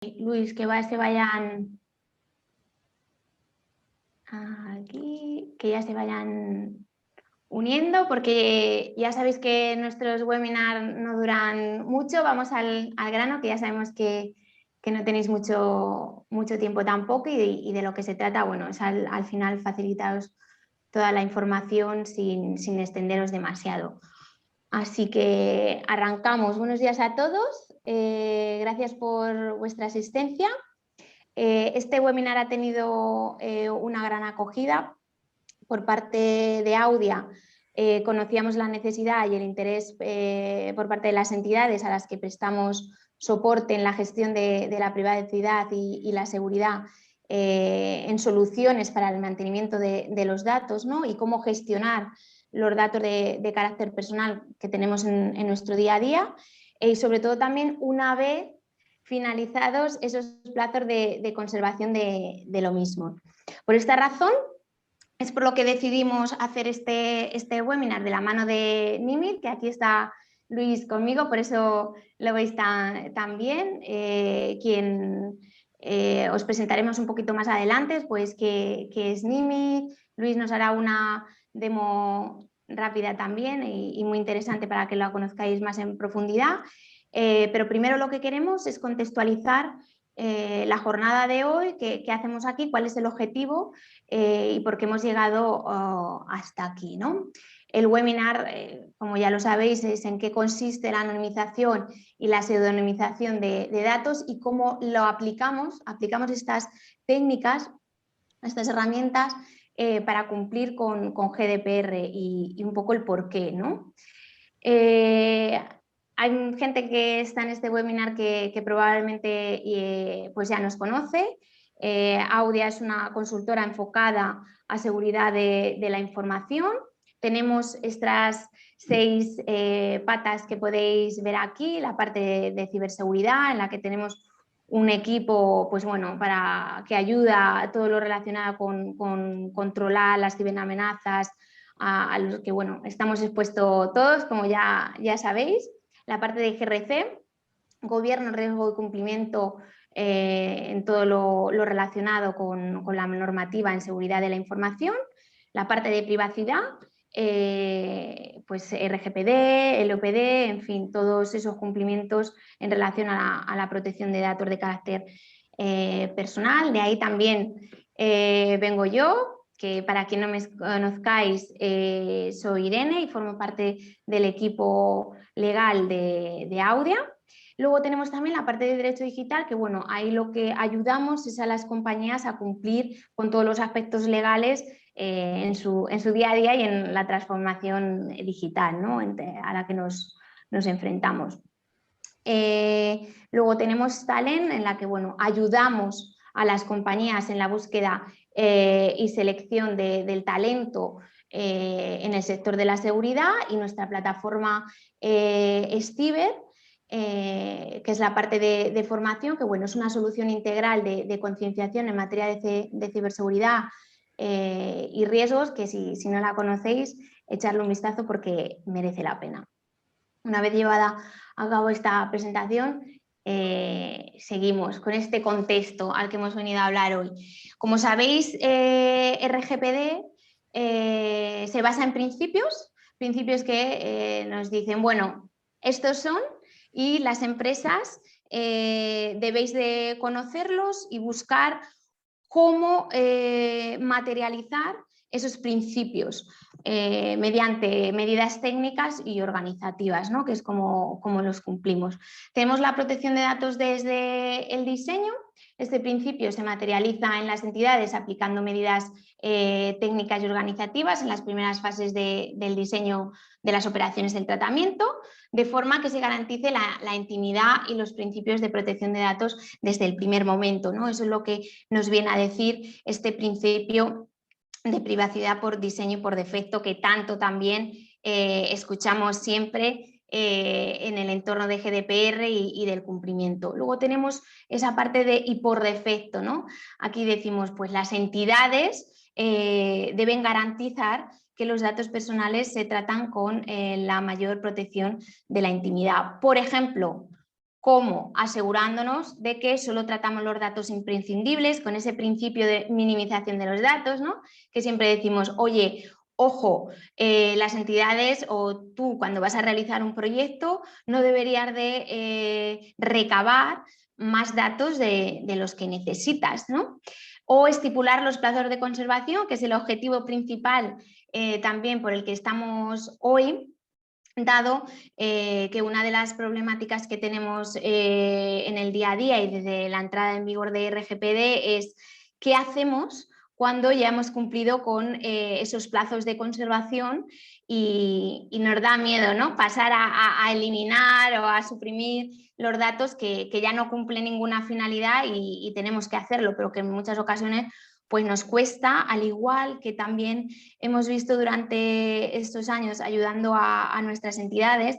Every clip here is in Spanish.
Luis, se vayan aquí, que ya se vayan uniendo, porque ya sabéis que nuestros webinars no duran mucho. Vamos al grano, que ya sabemos que no tenéis mucho tiempo tampoco, y de lo que se trata, bueno, es al final facilitaros toda la información sin extenderos demasiado. Así que arrancamos. Buenos días a todos, gracias por vuestra asistencia. Este webinar ha tenido una gran acogida por parte de Audia. Conocíamos la necesidad y el interés por parte de las entidades a las que prestamos soporte en la gestión de la privacidad y la seguridad, en soluciones para el mantenimiento de los datos, ¿no? Y cómo gestionar los datos de carácter personal que tenemos en nuestro día a día, y sobre todo también una vez finalizados esos plazos de conservación de lo mismo. Por esta razón es por lo que decidimos hacer este webinar de la mano de Nimit, que aquí está Luis conmigo, por eso lo veis tan bien, quien os presentaremos un poquito más adelante, pues que es Nimit. Luis nos hará una demo rápida también y muy interesante para que lo conozcáis más en profundidad. Pero primero lo que queremos es contextualizar la jornada de hoy, qué hacemos aquí, cuál es el objetivo y por qué hemos llegado hasta aquí, ¿no? El webinar, como ya lo sabéis, es en qué consiste la anonimización y la pseudonimización de datos y cómo lo aplicamos estas técnicas, estas herramientas para cumplir con GDPR y un poco el porqué, ¿no? Hay gente que está en este webinar que probablemente pues ya nos conoce. Audia es una consultora enfocada a seguridad de la información. Tenemos estas 6 patas que podéis ver aquí, la parte de ciberseguridad, en la que tenemos un equipo, pues bueno, que ayuda a todo lo relacionado con controlar las ciberamenazas a los que, bueno, estamos expuestos todos, como ya sabéis. La parte de GRC, gobierno, riesgo y cumplimiento, en todo lo relacionado con la normativa en seguridad de la información. La parte de privacidad, pues RGPD, LOPD, en fin, todos esos cumplimientos en relación a la protección de datos de carácter personal. De ahí también vengo yo, que para quien no me conozcáis, soy Irene y formo parte del equipo legal de Audia. Luego tenemos también la parte de derecho digital, que bueno, ahí lo que ayudamos es a las compañías a cumplir con todos los aspectos legales en su día a día y en la transformación digital, ¿no? A la que nos enfrentamos. Luego tenemos Talent, en la que bueno, ayudamos a las compañías en la búsqueda y selección del talento en el sector de la seguridad, y nuestra plataforma Stiber, que es la parte de formación, que bueno, es una solución integral de concienciación en materia de ciberseguridad y riesgos, que si no la conocéis, echarle un vistazo porque merece la pena. Una vez llevada a cabo esta presentación, seguimos con este contexto al que hemos venido a hablar hoy. Como sabéis, RGPD se basa en principios que nos dicen, bueno, estos son, y las empresas debéis de conocerlos y buscar cómo materializar esos principios mediante medidas técnicas y organizativas, ¿no? Que es como los cumplimos. Tenemos la protección de datos desde el diseño. Este principio se materializa en las entidades aplicando medidas técnicas y organizativas en las primeras fases del diseño de las operaciones del tratamiento, de forma que se garantice la intimidad y los principios de protección de datos desde el primer momento, ¿no? Eso es lo que nos viene a decir este principio de privacidad por diseño y por defecto, que tanto también escuchamos siempre en el entorno de GDPR y del cumplimiento. Luego tenemos esa parte de y por defecto, ¿no? Aquí decimos, pues las entidades deben garantizar que los datos personales se tratan con la mayor protección de la intimidad. Por ejemplo, ¿Cómo? Asegurándonos de que solo tratamos los datos imprescindibles con ese principio de minimización de los datos, ¿no? Que siempre decimos, oye, ojo, las entidades o tú cuando vas a realizar un proyecto no deberías de recabar más datos de los que necesitas, ¿no? O estipular los plazos de conservación, que es el objetivo principal también por el que estamos hoy, dado que una de las problemáticas que tenemos en el día a día y desde la entrada en vigor de RGPD es qué hacemos cuando ya hemos cumplido con esos plazos de conservación y nos da miedo, ¿no? Pasar a eliminar o a suprimir los datos que ya no cumplen ninguna finalidad y tenemos que hacerlo, pero que en muchas ocasiones pues nos cuesta, al igual que también hemos visto durante estos años ayudando a nuestras entidades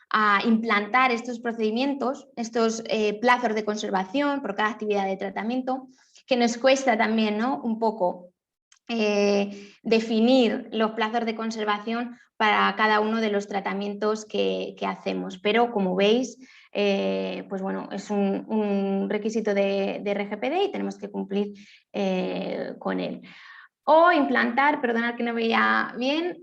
a implantar estos procedimientos, estos plazos de conservación por cada actividad de tratamiento, que nos cuesta también, ¿no? Un poco definir los plazos de conservación para cada uno de los tratamientos que hacemos. Pero como veis, pues bueno, es un requisito de RGPD y tenemos que cumplir con él. O implantar, perdonad que no veía bien,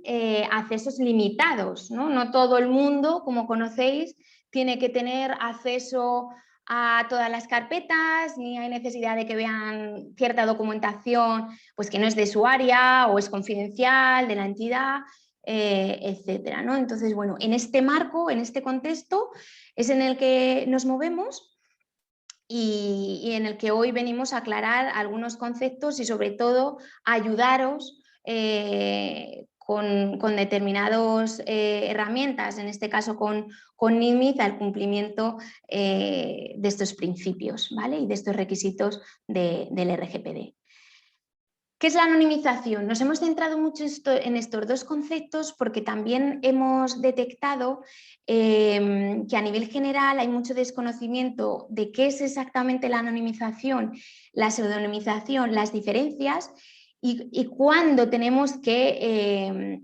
accesos limitados, ¿no? No todo el mundo, como conocéis, tiene que tener acceso a todas las carpetas, ni hay necesidad de que vean cierta documentación pues que no es de su área o es confidencial de la entidad, etcétera, ¿no? Entonces, bueno, en este marco, en este contexto, es en el que nos movemos y en el que hoy venimos a aclarar algunos conceptos y sobre todo ayudaros con determinadas herramientas, en este caso con NIMIZ, al cumplimiento de estos principios, ¿vale? Y de estos requisitos del RGPD. ¿Qué es la anonimización? Nos hemos centrado mucho en estos dos conceptos porque también hemos detectado que a nivel general hay mucho desconocimiento de qué es exactamente la anonimización, la pseudonimización, las diferencias y cuándo tenemos que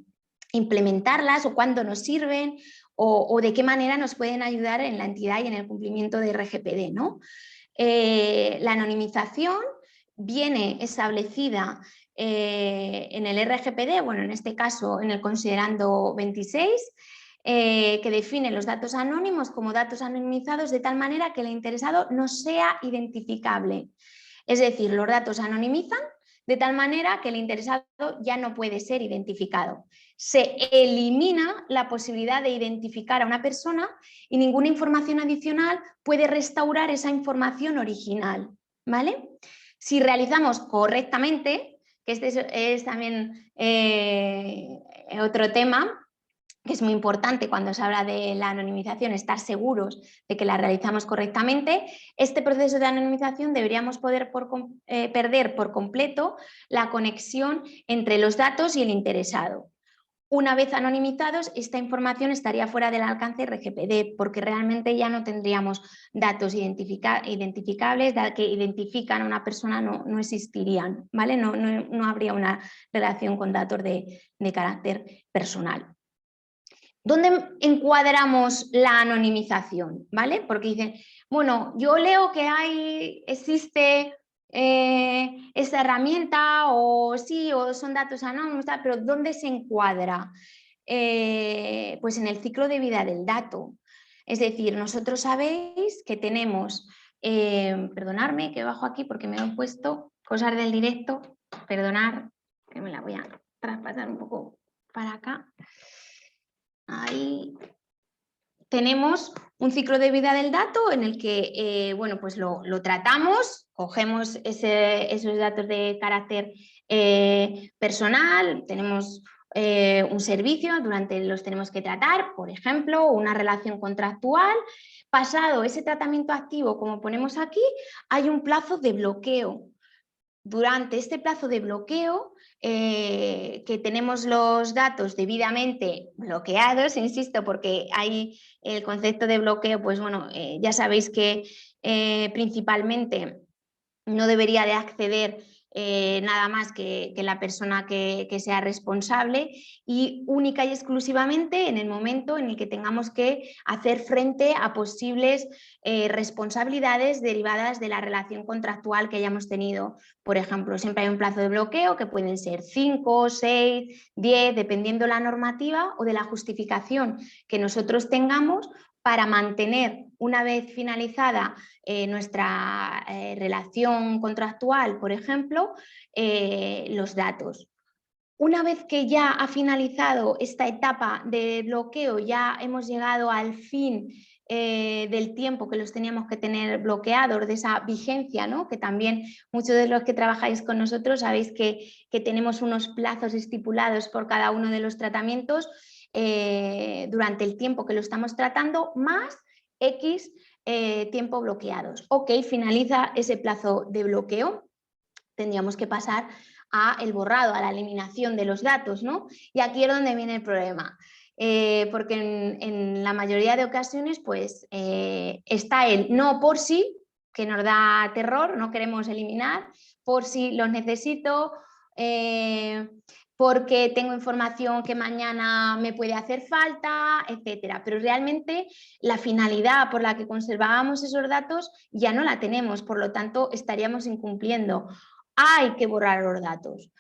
implementarlas o cuándo nos sirven o de qué manera nos pueden ayudar en la entidad y en el cumplimiento de RGPD, ¿no? La anonimización viene establecida en el RGPD, bueno, en este caso en el considerando 26, que define los datos anónimos como datos anonimizados de tal manera que el interesado no sea identificable. Es decir, los datos anonimizan de tal manera que el interesado ya no puede ser identificado. Se elimina la posibilidad de identificar a una persona y ninguna información adicional puede restaurar esa información original, ¿vale? Si realizamos correctamente, que este es también otro tema que es muy importante cuando se habla de la anonimización, estar seguros de que la realizamos correctamente, este proceso de anonimización deberíamos poder perder por completo la conexión entre los datos y el interesado. Una vez anonimizados, esta información estaría fuera del alcance RGPD porque realmente ya no tendríamos datos identificables, que identifican a una persona no existirían, ¿vale? No habría una relación con datos de carácter personal. ¿Dónde encuadramos la anonimización? ¿Vale? Porque dicen, bueno, yo leo que existe esta herramienta o sí, o son datos anónimos, pero ¿dónde se encuadra? Pues en el ciclo de vida del dato. Es decir, nosotros sabéis que tenemos, perdonadme que bajo aquí porque me he puesto cosas del directo, perdonad que me la voy a traspasar un poco para acá. Ahí tenemos un ciclo de vida del dato en el que bueno, pues lo tratamos, cogemos esos datos de carácter personal, tenemos un servicio, los tenemos que tratar, por ejemplo, una relación contractual. Pasado ese tratamiento activo, como ponemos aquí, hay un plazo de bloqueo. Durante este plazo de bloqueo, que tenemos los datos debidamente bloqueados, insisto, porque hay el concepto de bloqueo, pues bueno, ya sabéis que principalmente no debería de acceder nada más que la persona que sea responsable, y única y exclusivamente en el momento en el que tengamos que hacer frente a posibles responsabilidades derivadas de la relación contractual que hayamos tenido. Por ejemplo, siempre hay un plazo de bloqueo que pueden ser 5, 6, 10, dependiendo la normativa o de la justificación que nosotros tengamos para mantener, una vez finalizada nuestra relación contractual, por ejemplo, los datos. Una vez que ya ha finalizado esta etapa de bloqueo, ya hemos llegado al fin del tiempo que los teníamos que tener bloqueados, de esa vigencia, ¿no? Que también muchos de los que trabajáis con nosotros sabéis que tenemos unos plazos estipulados por cada uno de los tratamientos durante el tiempo que lo estamos tratando, más X tiempo bloqueados. Ok, finaliza ese plazo de bloqueo, tendríamos que pasar a el borrado, a la eliminación de los datos, ¿no? Y aquí es donde viene el problema. Porque en la mayoría de ocasiones pues, está el no por sí, que nos da terror, no queremos eliminar, por si los necesito, porque tengo información que mañana me puede hacer falta, etcétera. Pero realmente la finalidad por la que conservábamos esos datos ya no la tenemos, por lo tanto estaríamos incumpliendo. Hay que borrar los datos.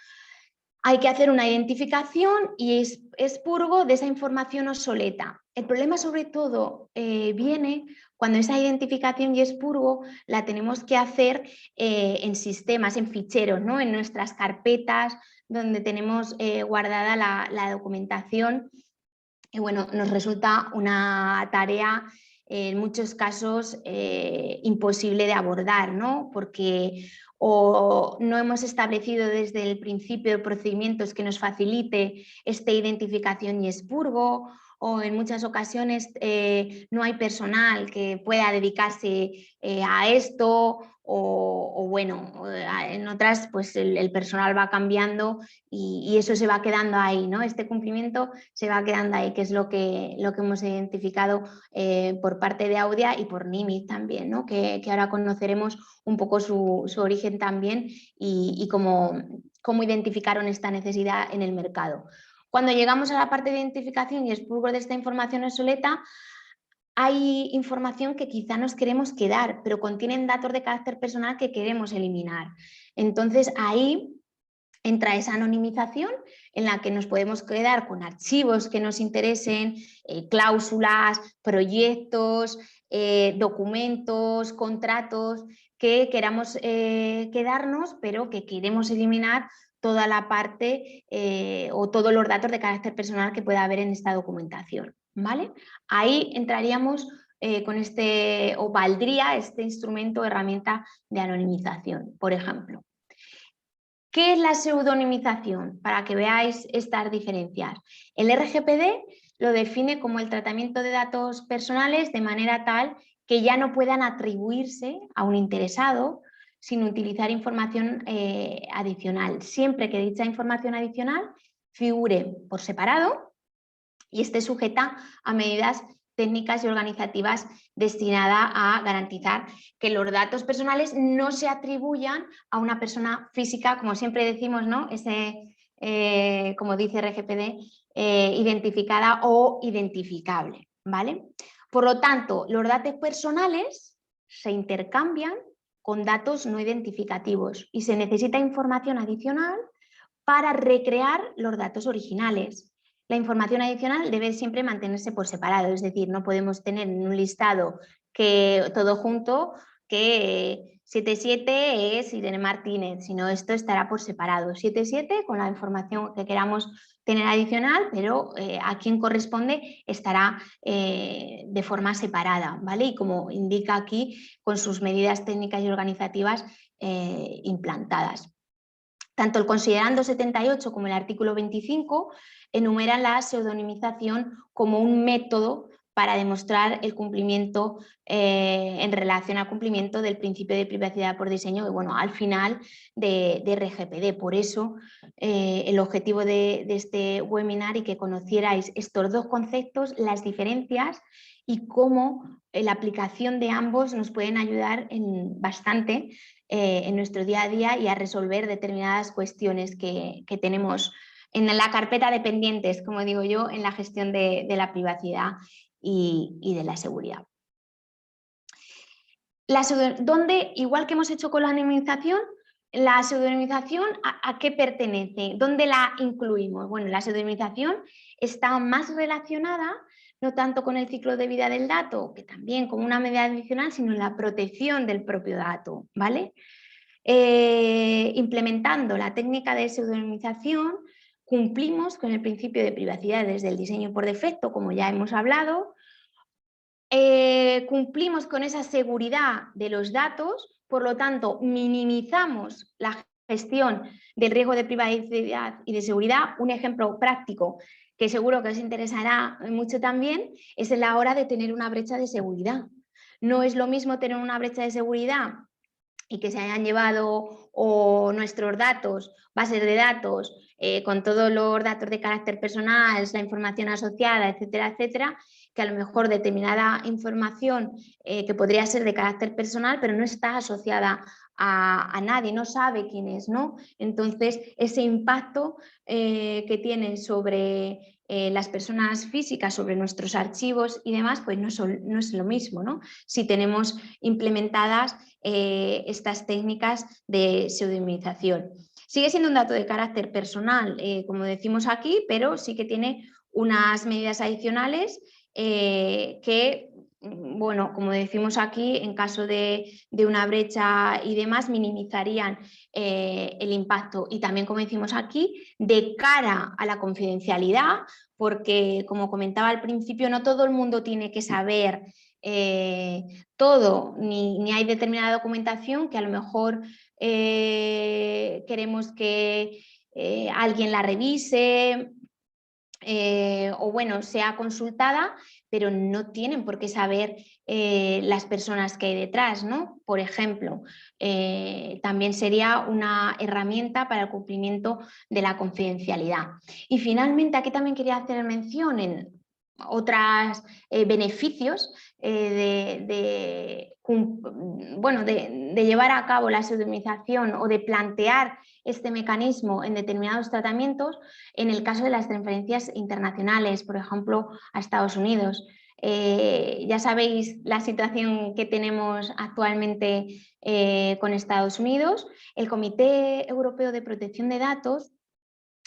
Hay que hacer una identificación y expurgo de esa información obsoleta. El problema sobre todo viene cuando esa identificación y expurgo la tenemos que hacer en sistemas, en ficheros, ¿no? En nuestras carpetas donde tenemos guardada la documentación. Y bueno, nos resulta una tarea en muchos casos imposible de abordar, ¿no? Porque o no hemos establecido desde el principio procedimientos que nos facilite esta identificación y expurgo, o en muchas ocasiones no hay personal que pueda dedicarse a esto, o bueno, en otras pues el personal va cambiando y eso se va quedando ahí, ¿no? Este cumplimiento se va quedando ahí, que es lo que hemos identificado por parte de Audia y por NIMI también, ¿no? Que ahora conoceremos un poco su origen también y cómo identificaron esta necesidad en el mercado. Cuando llegamos a la parte de identificación y expurgo de esta información obsoleta, hay información que quizá nos queremos quedar, pero contienen datos de carácter personal que queremos eliminar. Entonces ahí entra esa anonimización en la que nos podemos quedar con archivos que nos interesen, cláusulas, proyectos, documentos, contratos que queramos quedarnos, pero que queremos eliminar toda la parte o todos los datos de carácter personal que pueda haber en esta documentación, ¿vale? Ahí entraríamos con este, o valdría este instrumento o herramienta de anonimización, por ejemplo. ¿Qué es la pseudonimización? Para que veáis estas diferencias. El RGPD lo define como el tratamiento de datos personales de manera tal que ya no puedan atribuirse a un interesado sin utilizar información adicional, siempre que dicha información adicional figure por separado y esté sujeta a medidas técnicas y organizativas destinadas a garantizar que los datos personales no se atribuyan a una persona física, como siempre decimos, ¿no? Como dice RGPD, identificada o identificable, ¿vale? Por lo tanto, los datos personales se intercambian con datos no identificativos y se necesita información adicional para recrear los datos originales. La información adicional debe siempre mantenerse por separado, es decir, no podemos tener en un listado que todo junto que 77 es Irene Martínez, sino esto estará por separado. 77 con la información que queramos tener adicional, pero a quien corresponde estará de forma separada, ¿vale? Y como indica aquí, con sus medidas técnicas y organizativas implantadas. Tanto el considerando 78 como el artículo 25 enumeran la pseudonimización como un método para demostrar el cumplimiento en relación al cumplimiento del principio de privacidad por diseño, y bueno, al final de RGPD. Por eso el objetivo de este webinar y que conocierais estos dos conceptos, las diferencias y cómo la aplicación de ambos nos pueden ayudar bastante en nuestro día a día y a resolver determinadas cuestiones que tenemos en la carpeta de pendientes, como digo yo, en la gestión de la privacidad y de la seguridad. Donde, igual que hemos hecho con la anonimización, la pseudonimización, ¿a qué pertenece? ¿Dónde la incluimos? Bueno, la pseudonimización está más relacionada no tanto con el ciclo de vida del dato, que también como una medida adicional, sino en la protección del propio dato, ¿vale? Implementando la técnica de pseudonimización, cumplimos con el principio de privacidad desde el diseño por defecto, como ya hemos hablado. Cumplimos con esa seguridad de los datos, por lo tanto, minimizamos la gestión del riesgo de privacidad y de seguridad. Un ejemplo práctico que seguro que os interesará mucho también es en la hora de tener una brecha de seguridad. No es lo mismo tener una brecha de seguridad y que se hayan llevado nuestros datos, bases de datos, con todos los datos de carácter personal, la información asociada, etcétera, etcétera, que a lo mejor determinada información que podría ser de carácter personal, pero no está asociada a nadie, no sabe quién es, ¿no? Entonces, ese impacto que tiene sobre las personas físicas, sobre nuestros archivos y demás, pues no es lo mismo, ¿no? Si tenemos implementadas estas técnicas de pseudonimización. Sigue siendo un dato de carácter personal, como decimos aquí, pero sí que tiene unas medidas adicionales que, bueno, como decimos aquí, en caso de una brecha y demás, minimizarían el impacto. Y también, como decimos aquí, de cara a la confidencialidad, porque, como comentaba al principio, no todo el mundo tiene que saber todo, ni hay determinada documentación que a lo mejor queremos que alguien la revise o bueno, sea consultada, pero no tienen por qué saber las personas que hay detrás, ¿no? Por ejemplo, también sería una herramienta para el cumplimiento de la confidencialidad. Y finalmente, aquí también quería hacer mención en otros beneficios de llevar a cabo la pseudonimización o de plantear este mecanismo en determinados tratamientos en el caso de las transferencias internacionales, por ejemplo, a Estados Unidos. Ya sabéis la situación que tenemos actualmente con Estados Unidos. El Comité Europeo de Protección de Datos,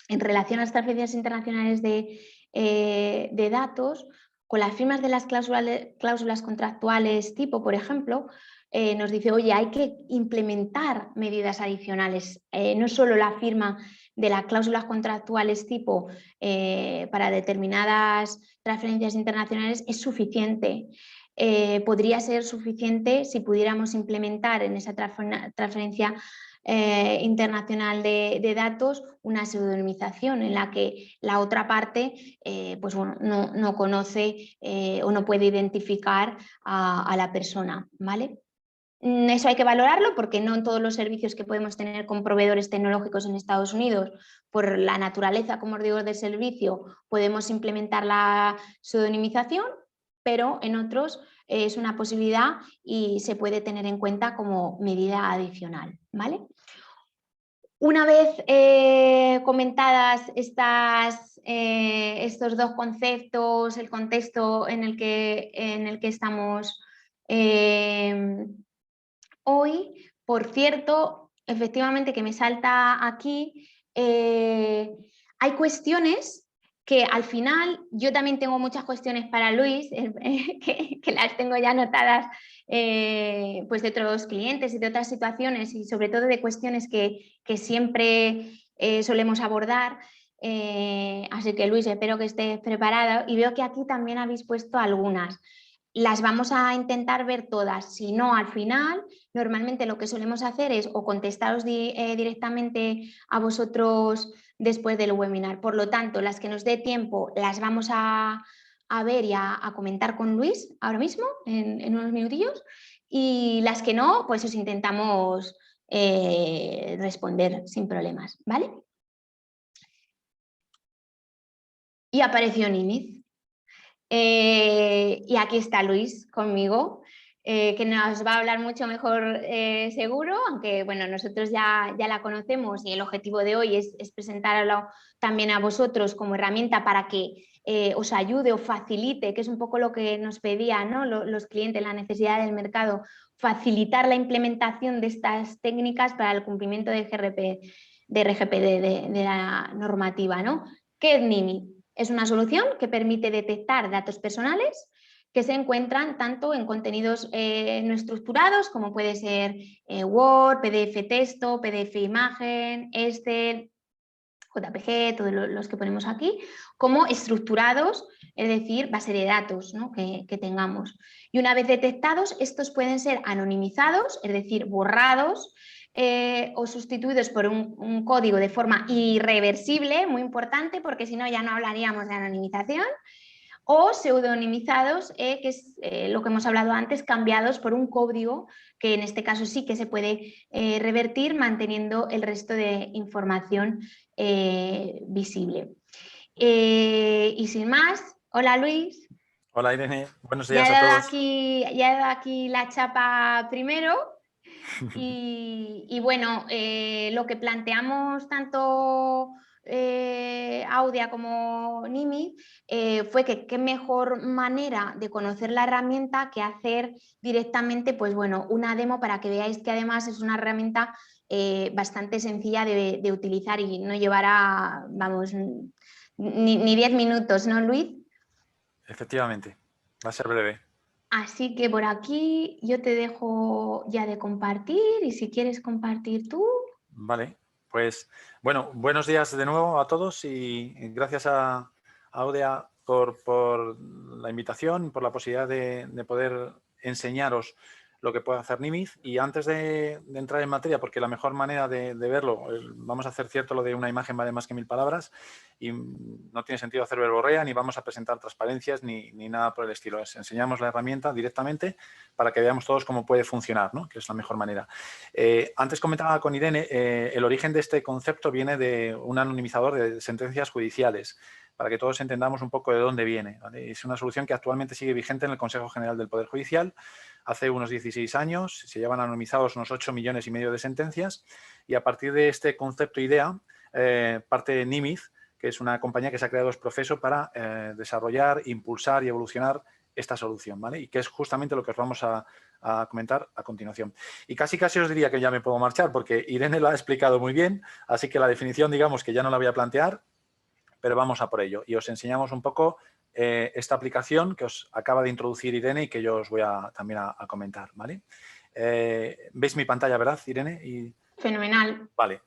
en relación a las transferencias internacionales de datos, con las firmas de las cláusulas contractuales tipo, por ejemplo, nos dice, oye, hay que implementar medidas adicionales, no solo la firma de las cláusulas contractuales tipo para determinadas transferencias internacionales es suficiente. Podría ser suficiente si pudiéramos implementar en esa transferencia internacional de datos una pseudonimización en la que la otra parte pues bueno, no conoce o no puede identificar a la persona, ¿vale? Eso hay que valorarlo porque no en todos los servicios que podemos tener con proveedores tecnológicos en Estados Unidos, por la naturaleza, como os digo, del servicio, podemos implementar la pseudonimización, pero en otros es una posibilidad y se puede tener en cuenta como medida adicional, ¿vale? Una vez comentadas estos dos conceptos, el contexto en el que estamos hoy, por cierto, efectivamente que me salta aquí, hay cuestiones que al final, yo también tengo muchas cuestiones para Luis, que las tengo ya anotadas pues de otros clientes y de otras situaciones y sobre todo de cuestiones que siempre solemos abordar. Así que Luis, espero que estés preparado y veo que aquí también habéis puesto algunas. Las vamos a intentar ver todas, si no al final, normalmente lo que solemos hacer es o contestaros directamente a vosotros después del webinar. Por lo tanto, las que nos dé tiempo las vamos a ver y a comentar con Luis ahora mismo, en unos minutillos, y las que no, pues os intentamos responder sin problemas, ¿vale? Y apareció Níniz. Y aquí está Luis conmigo. que nos va a hablar mucho mejor seguro, aunque bueno, nosotros ya la conocemos y el objetivo de hoy es presentarlo también a vosotros como herramienta para que os ayude o facilite, que es un poco lo que nos pedían, ¿no? Los clientes, la necesidad del mercado, facilitar la implementación de estas técnicas para el cumplimiento de RGPD, de la normativa, ¿no? ¿Qué es NIMI? Es una solución que permite detectar datos personales que se encuentran tanto en contenidos no estructurados, como puede ser Word, PDF texto, PDF imagen, Excel, JPG, todos los que ponemos aquí, como estructurados, es decir, base de datos, ¿no? que tengamos. Y una vez detectados, estos pueden ser anonimizados, es decir, borrados, o sustituidos por un código de forma irreversible, muy importante, porque si no ya no hablaríamos de anonimización, o pseudonimizados, que es lo que hemos hablado antes, cambiados por un código que en este caso sí que se puede revertir manteniendo el resto de información visible. Y sin más, hola Luis. Hola Irene, buenos días a todos. Ya he dado aquí la chapa primero. Y bueno, lo que planteamos tanto Audia como Nimi fue que qué mejor manera de conocer la herramienta que hacer directamente, pues bueno, una demo para que veáis que además es una herramienta bastante sencilla de utilizar y no llevará, vamos, ni 10 minutos, ¿no, Luis? Efectivamente, va a ser breve. Así que por aquí yo te dejo ya de compartir y si quieres compartir tú. Vale, pues bueno, buenos días de nuevo a todos y gracias a Audia por la invitación, por la posibilidad de poder enseñaros lo que puede hacer Nimiz. Y antes de entrar en materia, porque la mejor manera de verlo, vamos a hacer cierto lo de una imagen vale más que 1000 palabras y no tiene sentido hacer verborrea, ni vamos a presentar transparencias, ni nada por el estilo. Enseñamos la herramienta directamente para que veamos todos cómo puede funcionar, ¿no? Que es la mejor manera. Antes comentaba con Irene, el origen de este concepto viene de un anonimizador de sentencias judiciales, para que todos entendamos un poco de dónde viene, ¿vale? Es una solución que actualmente sigue vigente en el Consejo General del Poder Judicial. Hace unos 16 años se llevan anonimizados unos 8,5 millones de sentencias y a partir de este concepto idea parte de Nimiz, que es una compañía que se ha creado Exprofeso para desarrollar, impulsar y evolucionar esta solución, ¿vale? Y que es justamente lo que os vamos a comentar a continuación. Y casi os diría que ya me puedo marchar porque Irene lo ha explicado muy bien, así que la definición digamos que ya no la voy a plantear, pero vamos a por ello. Y os enseñamos un poco esta aplicación que os acaba de introducir Irene y que yo os voy también a comentar, ¿vale? ¿Veis mi pantalla, verdad, Irene? Fenomenal. Vale.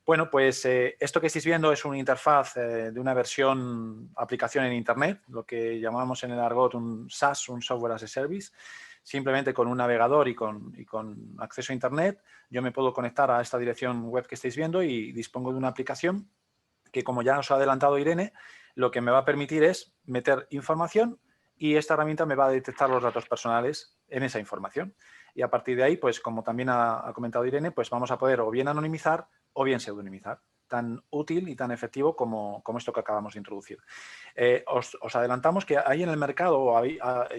Bueno, pues esto que estáis viendo es una interfaz de una versión aplicación en Internet, lo que llamamos en el argot un SaaS, un Software as a Service. Simplemente con un navegador y con acceso a Internet, yo me puedo conectar a esta dirección web que estáis viendo y dispongo de una aplicación que, como ya os ha adelantado Irene, lo que me va a permitir es meter información y esta herramienta me va a detectar los datos personales en esa información. Y a partir de ahí, pues como también ha comentado Irene, pues vamos a poder o bien anonimizar o bien pseudonimizar. Tan útil y tan efectivo como esto que acabamos de introducir. Os adelantamos que hay en el mercado,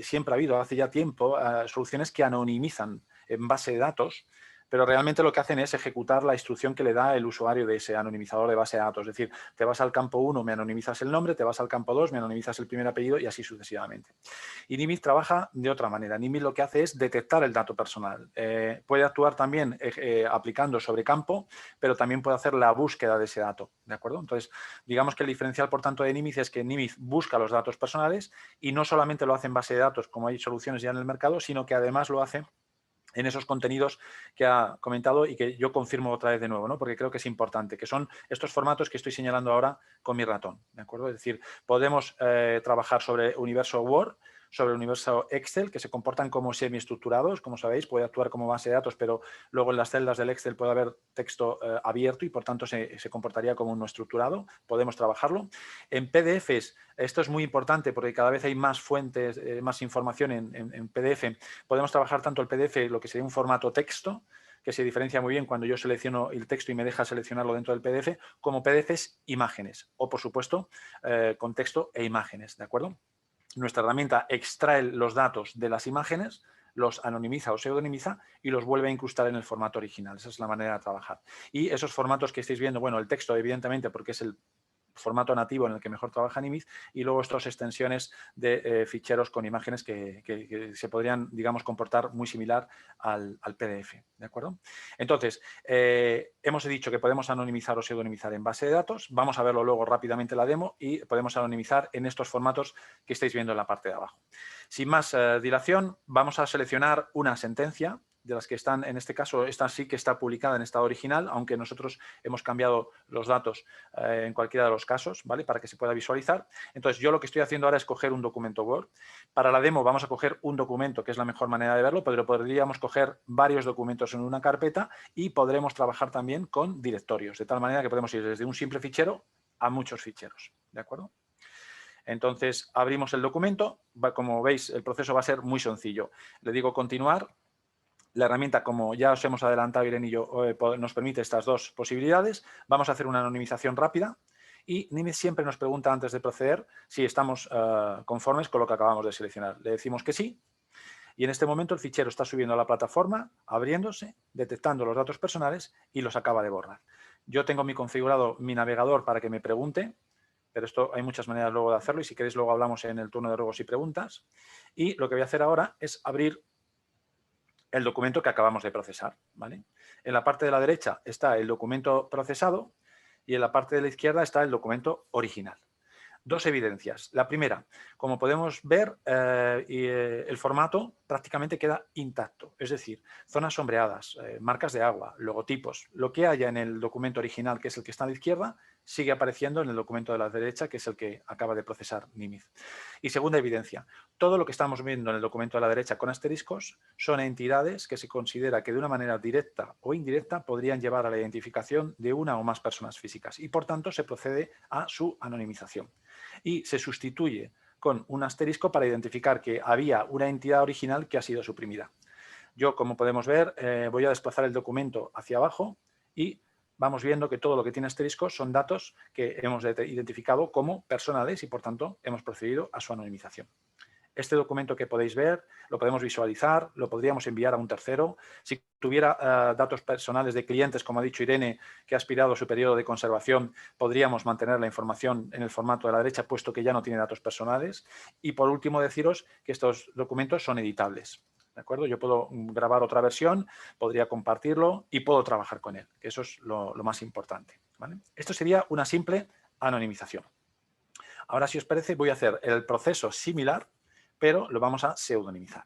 siempre ha habido, hace ya tiempo, soluciones que anonimizan en base de datos, pero realmente lo que hacen es ejecutar la instrucción que le da el usuario de ese anonimizador de base de datos. Es decir, te vas al campo 1, me anonimizas el nombre, te vas al campo 2, me anonimizas el primer apellido y así sucesivamente. Y Nimiz trabaja de otra manera. Nimiz lo que hace es detectar el dato personal. Puede actuar también aplicando sobre campo, pero también puede hacer la búsqueda de ese dato, ¿de acuerdo? Entonces, digamos que el diferencial, por tanto, de Nimiz es que Nimiz busca los datos personales y no solamente lo hace en base de datos, como hay soluciones ya en el mercado, sino que además lo hace en esos contenidos que ha comentado y que yo confirmo otra vez de nuevo, ¿no? Porque creo que es importante, que son estos formatos que estoy señalando ahora con mi ratón, ¿de acuerdo? Es decir, podemos trabajar sobre universo Word, sobre el universo Excel, que se comportan como semiestructurados, como sabéis, puede actuar como base de datos, pero luego en las celdas del Excel puede haber texto abierto y por tanto se comportaría como un no estructurado, podemos trabajarlo. En PDFs, esto es muy importante porque cada vez hay más fuentes, más información en PDF, podemos trabajar tanto el PDF, lo que sería un formato texto, que se diferencia muy bien cuando yo selecciono el texto y me deja seleccionarlo dentro del PDF, como PDFs imágenes, o por supuesto con texto e imágenes, ¿de acuerdo? Nuestra herramienta extrae los datos de las imágenes, los anonimiza o pseudonimiza y los vuelve a incrustar en el formato original. Esa es la manera de trabajar. Y esos formatos que estáis viendo, bueno, el texto evidentemente porque es el formato nativo en el que mejor trabaja Nimiz, y luego estas extensiones de ficheros con imágenes que se podrían, digamos, comportar muy similar al PDF, ¿de acuerdo? Entonces, hemos dicho que podemos anonimizar o pseudonimizar en base de datos, vamos a verlo luego rápidamente en la demo, y podemos anonimizar en estos formatos que estáis viendo en la parte de abajo. Sin más dilación, vamos a seleccionar una sentencia de las que están, en este caso, esta sí que está publicada en estado original, aunque nosotros hemos cambiado los datos en cualquiera de los casos, ¿vale? Para que se pueda visualizar. Entonces, yo lo que estoy haciendo ahora es coger un documento Word. Para la demo vamos a coger un documento, que es la mejor manera de verlo, pero podríamos coger varios documentos en una carpeta y podremos trabajar también con directorios, de tal manera que podemos ir desde un simple fichero a muchos ficheros, ¿de acuerdo? Entonces, abrimos el documento. Como veis, el proceso va a ser muy sencillo. Le digo continuar. La herramienta, como ya os hemos adelantado, Irene y yo, nos permite estas dos posibilidades. Vamos a hacer una anonimización rápida y Nimiz siempre nos pregunta antes de proceder si estamos conformes con lo que acabamos de seleccionar. Le decimos que sí y en este momento el fichero está subiendo a la plataforma, abriéndose, detectando los datos personales y los acaba de borrar. Yo tengo configurado mi navegador para que me pregunte, pero esto hay muchas maneras luego de hacerlo y si queréis luego hablamos en el turno de ruegos y preguntas. Y lo que voy a hacer ahora es abrir el documento que acabamos de procesar, ¿vale? En la parte de la derecha está el documento procesado y en la parte de la izquierda está el documento original. Dos evidencias. La primera, como podemos ver, el formato prácticamente queda intacto. Es decir, zonas sombreadas, marcas de agua, logotipos, lo que haya en el documento original, que es el que está a la izquierda, sigue apareciendo en el documento de la derecha, que es el que acaba de procesar Nimiz. Y segunda evidencia, todo lo que estamos viendo en el documento de la derecha con asteriscos son entidades que se considera que de una manera directa o indirecta podrían llevar a la identificación de una o más personas físicas y, por tanto, se procede a su anonimización. Y se sustituye con un asterisco para identificar que había una entidad original que ha sido suprimida. Yo, como podemos ver, voy a desplazar el documento hacia abajo y vamos viendo que todo lo que tiene asteriscos son datos que hemos identificado como personales y, por tanto, hemos procedido a su anonimización. Este documento que podéis ver lo podemos visualizar, lo podríamos enviar a un tercero. Si tuviera datos personales de clientes, como ha dicho Irene, que ha aspirado su periodo de conservación, podríamos mantener la información en el formato de la derecha, puesto que ya no tiene datos personales. Y por último, deciros que estos documentos son editables. ¿De acuerdo? Yo puedo grabar otra versión, podría compartirlo y puedo trabajar con él, que eso es lo más importante, ¿vale? Esto sería una simple anonimización. Ahora, si os parece, voy a hacer el proceso similar, pero lo vamos a pseudonimizar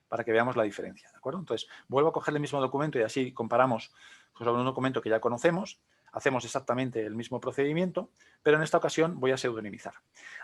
para que veamos la diferencia, ¿de acuerdo? Entonces, vuelvo a coger el mismo documento y así comparamos sobre un documento que ya conocemos, hacemos exactamente el mismo procedimiento, pero en esta ocasión voy a pseudonimizar.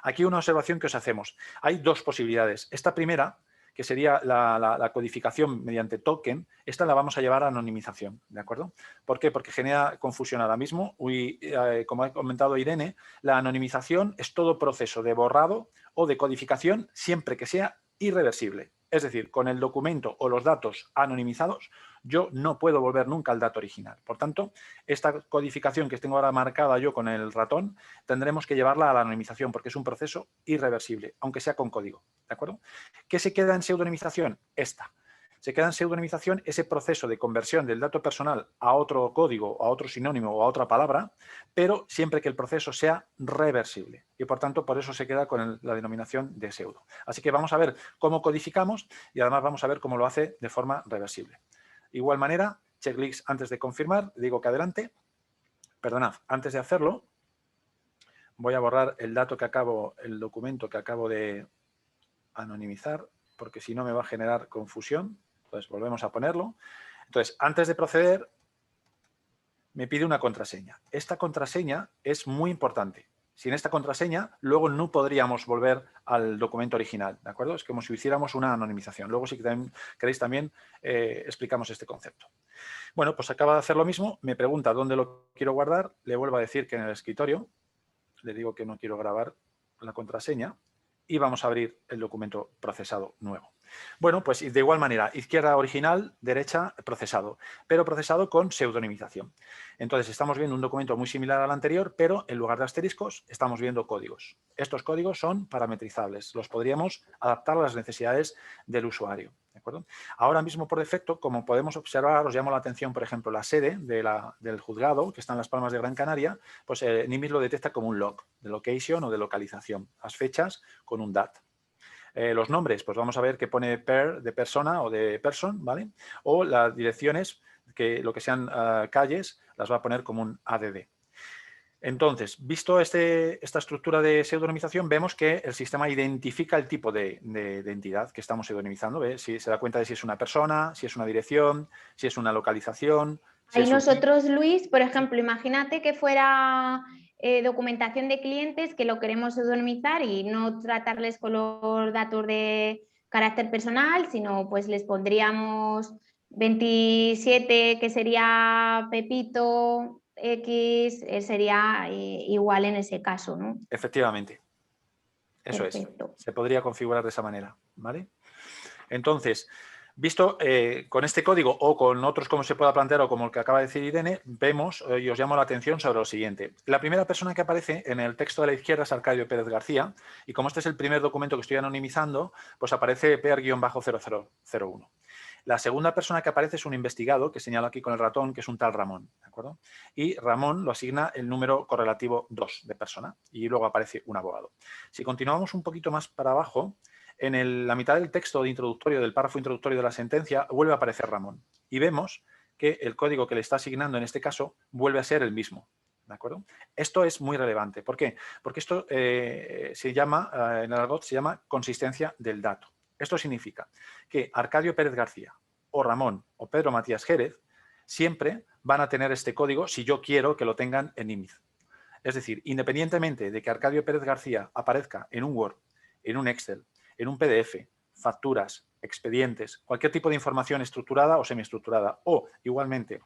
Aquí una observación que os hacemos. Hay dos posibilidades. Esta primera, que sería la codificación mediante token, esta la vamos a llevar a anonimización, ¿de acuerdo? ¿Por qué? Porque genera confusión ahora mismo y, como ha comentado Irene, la anonimización es todo proceso de borrado o de codificación siempre que sea irreversible. Es decir, con el documento o los datos anonimizados, yo no puedo volver nunca al dato original. Por tanto, esta codificación que tengo ahora marcada yo con el ratón, tendremos que llevarla a la anonimización porque es un proceso irreversible, aunque sea con código. ¿De acuerdo? ¿Qué se queda en pseudonimización? Esta. Se queda en pseudonimización ese proceso de conversión del dato personal a otro código, a otro sinónimo o a otra palabra, pero siempre que el proceso sea reversible. Y por tanto, por eso se queda con la denominación de pseudo. Así que vamos a ver cómo codificamos y además vamos a ver cómo lo hace de forma reversible. Igual manera, checklist antes de confirmar, digo que adelante. Perdonad, antes de hacerlo, voy a borrar el documento que acabo de anonimizar, porque si no me va a generar confusión. Entonces, volvemos a ponerlo. Entonces, antes de proceder, me pide una contraseña. Esta contraseña es muy importante. Sin esta contraseña, luego no podríamos volver al documento original, ¿de acuerdo? Es como si hiciéramos una anonimización. Luego, si queréis también, explicamos este concepto. Bueno, pues acaba de hacer lo mismo. Me pregunta dónde lo quiero guardar. Le vuelvo a decir que en el escritorio. Le digo que no quiero grabar la contraseña. Y vamos a abrir el documento procesado nuevo. Bueno, pues de igual manera, izquierda original, derecha procesado, pero procesado con pseudonimización. Entonces estamos viendo un documento muy similar al anterior, pero en lugar de asteriscos estamos viendo códigos. Estos códigos son parametrizables, los podríamos adaptar a las necesidades del usuario. ¿De acuerdo? Ahora mismo, por defecto, como podemos observar, os llamo la atención, por ejemplo, la sede del juzgado, que está en Las Palmas de Gran Canaria, pues Nimbus lo detecta como un log, de location o de localización. Las fechas con un DAT. Los nombres, pues vamos a ver que pone per de persona o de person, ¿vale? O las direcciones, que lo que sean calles, las va a poner como un ADD. Entonces, visto esta estructura de pseudonimización, vemos que el sistema identifica el tipo de entidad que estamos pseudonimizando. ¿Ve? Si se da cuenta de si es una persona, si es una dirección, si es una localización. Si Ahí es nosotros, Luis, por ejemplo, imagínate que fuera documentación de clientes que lo queremos pseudonimizar y no tratarles con los datos de carácter personal, sino pues les pondríamos 27, que sería Pepito, X, sería igual en ese caso, ¿no? Efectivamente. Eso es. Perfecto. Se podría configurar de esa manera. ¿Vale? Entonces, visto con este código o con otros como se pueda plantear o como el que acaba de decir Irene, vemos y os llamo la atención sobre lo siguiente. La primera persona que aparece en el texto de la izquierda es Arcadio Pérez García y como este es el primer documento que estoy anonimizando, pues aparece PR-0001. La segunda persona que aparece es un investigado que señalo aquí con el ratón, que es un tal Ramón. ¿De acuerdo? Y Ramón lo asigna el número correlativo 2 de persona y luego aparece un abogado. Si continuamos un poquito más para abajo, en la mitad del texto introductorio, del párrafo introductorio de la sentencia, vuelve a aparecer Ramón. Y vemos que el código que le está asignando en este caso vuelve a ser el mismo. ¿De acuerdo? Esto es muy relevante. ¿Por qué? Porque esto se llama, en el argot se llama consistencia del dato. Esto significa que Arcadio Pérez García o Ramón o Pedro Matías Jerez siempre van a tener este código si yo quiero que lo tengan en IMIZ. Es decir, independientemente de que Arcadio Pérez García aparezca en un Word, en un Excel, en un PDF, facturas, expedientes, cualquier tipo de información estructurada o semiestructurada o igualmente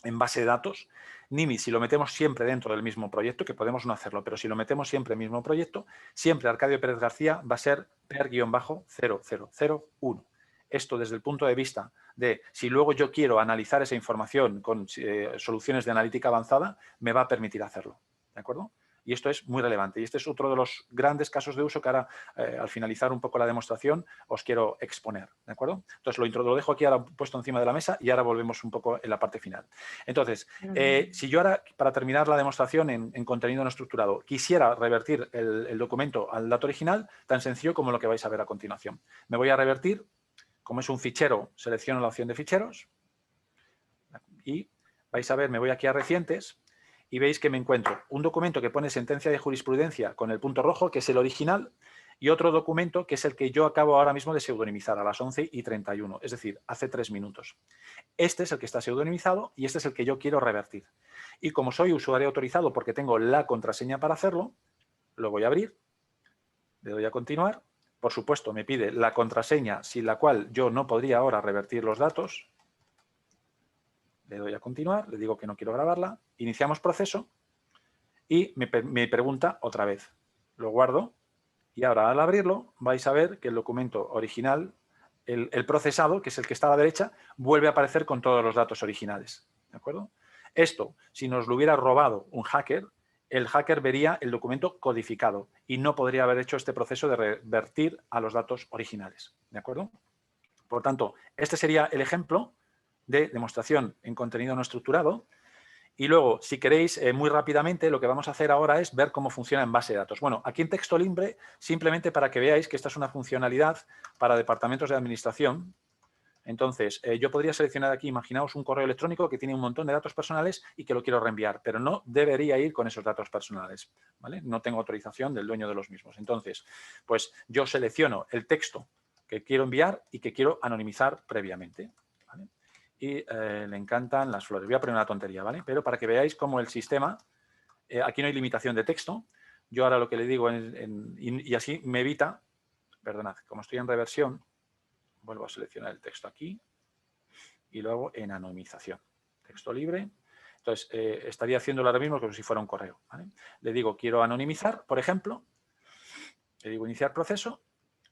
en base de datos, NIMI, si lo metemos siempre dentro del mismo proyecto, que podemos no hacerlo, pero si lo metemos siempre en el mismo proyecto, siempre Arcadio Pérez García va a ser per-0001. Esto desde el punto de vista de si luego yo quiero analizar esa información con soluciones de analítica avanzada, me va a permitir hacerlo. ¿De acuerdo? Y esto es muy relevante. Y este es otro de los grandes casos de uso que ahora, al finalizar un poco la demostración, os quiero exponer. ¿De acuerdo? Entonces, lo dejo aquí ahora puesto encima de la mesa y ahora volvemos un poco en la parte final. Entonces, si yo ahora, para terminar la demostración en contenido no estructurado, quisiera revertir el documento al dato original, tan sencillo como lo que vais a ver a continuación. Me voy a revertir, como es un fichero, selecciono la opción de ficheros y vais a ver, me voy aquí a recientes y veis que me encuentro un documento que pone sentencia de jurisprudencia con el punto rojo, que es el original, y otro documento que es el que yo acabo ahora mismo de pseudonimizar a las 11:31, es decir, hace 3 minutos. Este es el que está pseudonimizado y este es el que yo quiero revertir. Y como soy usuario autorizado porque tengo la contraseña para hacerlo, lo voy a abrir, le doy a continuar. Por supuesto, me pide la contraseña sin la cual yo no podría ahora revertir los datos. Le doy a continuar, le digo que no quiero grabarla, iniciamos proceso y me pregunta otra vez. Lo guardo y ahora al abrirlo vais a ver que el documento original, el procesado, que es el que está a la derecha, vuelve a aparecer con todos los datos originales. ¿De acuerdo? Esto, si nos lo hubiera robado un hacker, el hacker vería el documento codificado y no podría haber hecho este proceso de revertir a los datos originales. ¿De acuerdo? Por tanto, este sería el ejemplo de demostración en contenido no estructurado. Y luego, si queréis, muy rápidamente, lo que vamos a hacer ahora es ver cómo funciona en base de datos. Bueno, aquí en texto libre, simplemente para que veáis que esta es una funcionalidad para departamentos de administración. Entonces, yo podría seleccionar aquí, imaginaos un correo electrónico que tiene un montón de datos personales y que lo quiero reenviar, pero no debería ir con esos datos personales, ¿vale? No tengo autorización del dueño de los mismos. Entonces, pues yo selecciono el texto que quiero enviar y que quiero anonimizar previamente, ¿vale? Y le encantan las flores. Voy a poner una tontería, ¿vale? Pero para que veáis cómo el sistema, aquí no hay limitación de texto. Yo ahora lo que le digo, y así me evita, perdonad, como estoy en reversión, vuelvo a seleccionar el texto aquí y luego en anonimización. Texto libre. Entonces, estaría haciéndolo ahora mismo como si fuera un correo, ¿vale? Le digo, quiero anonimizar, por ejemplo. Le digo, iniciar proceso.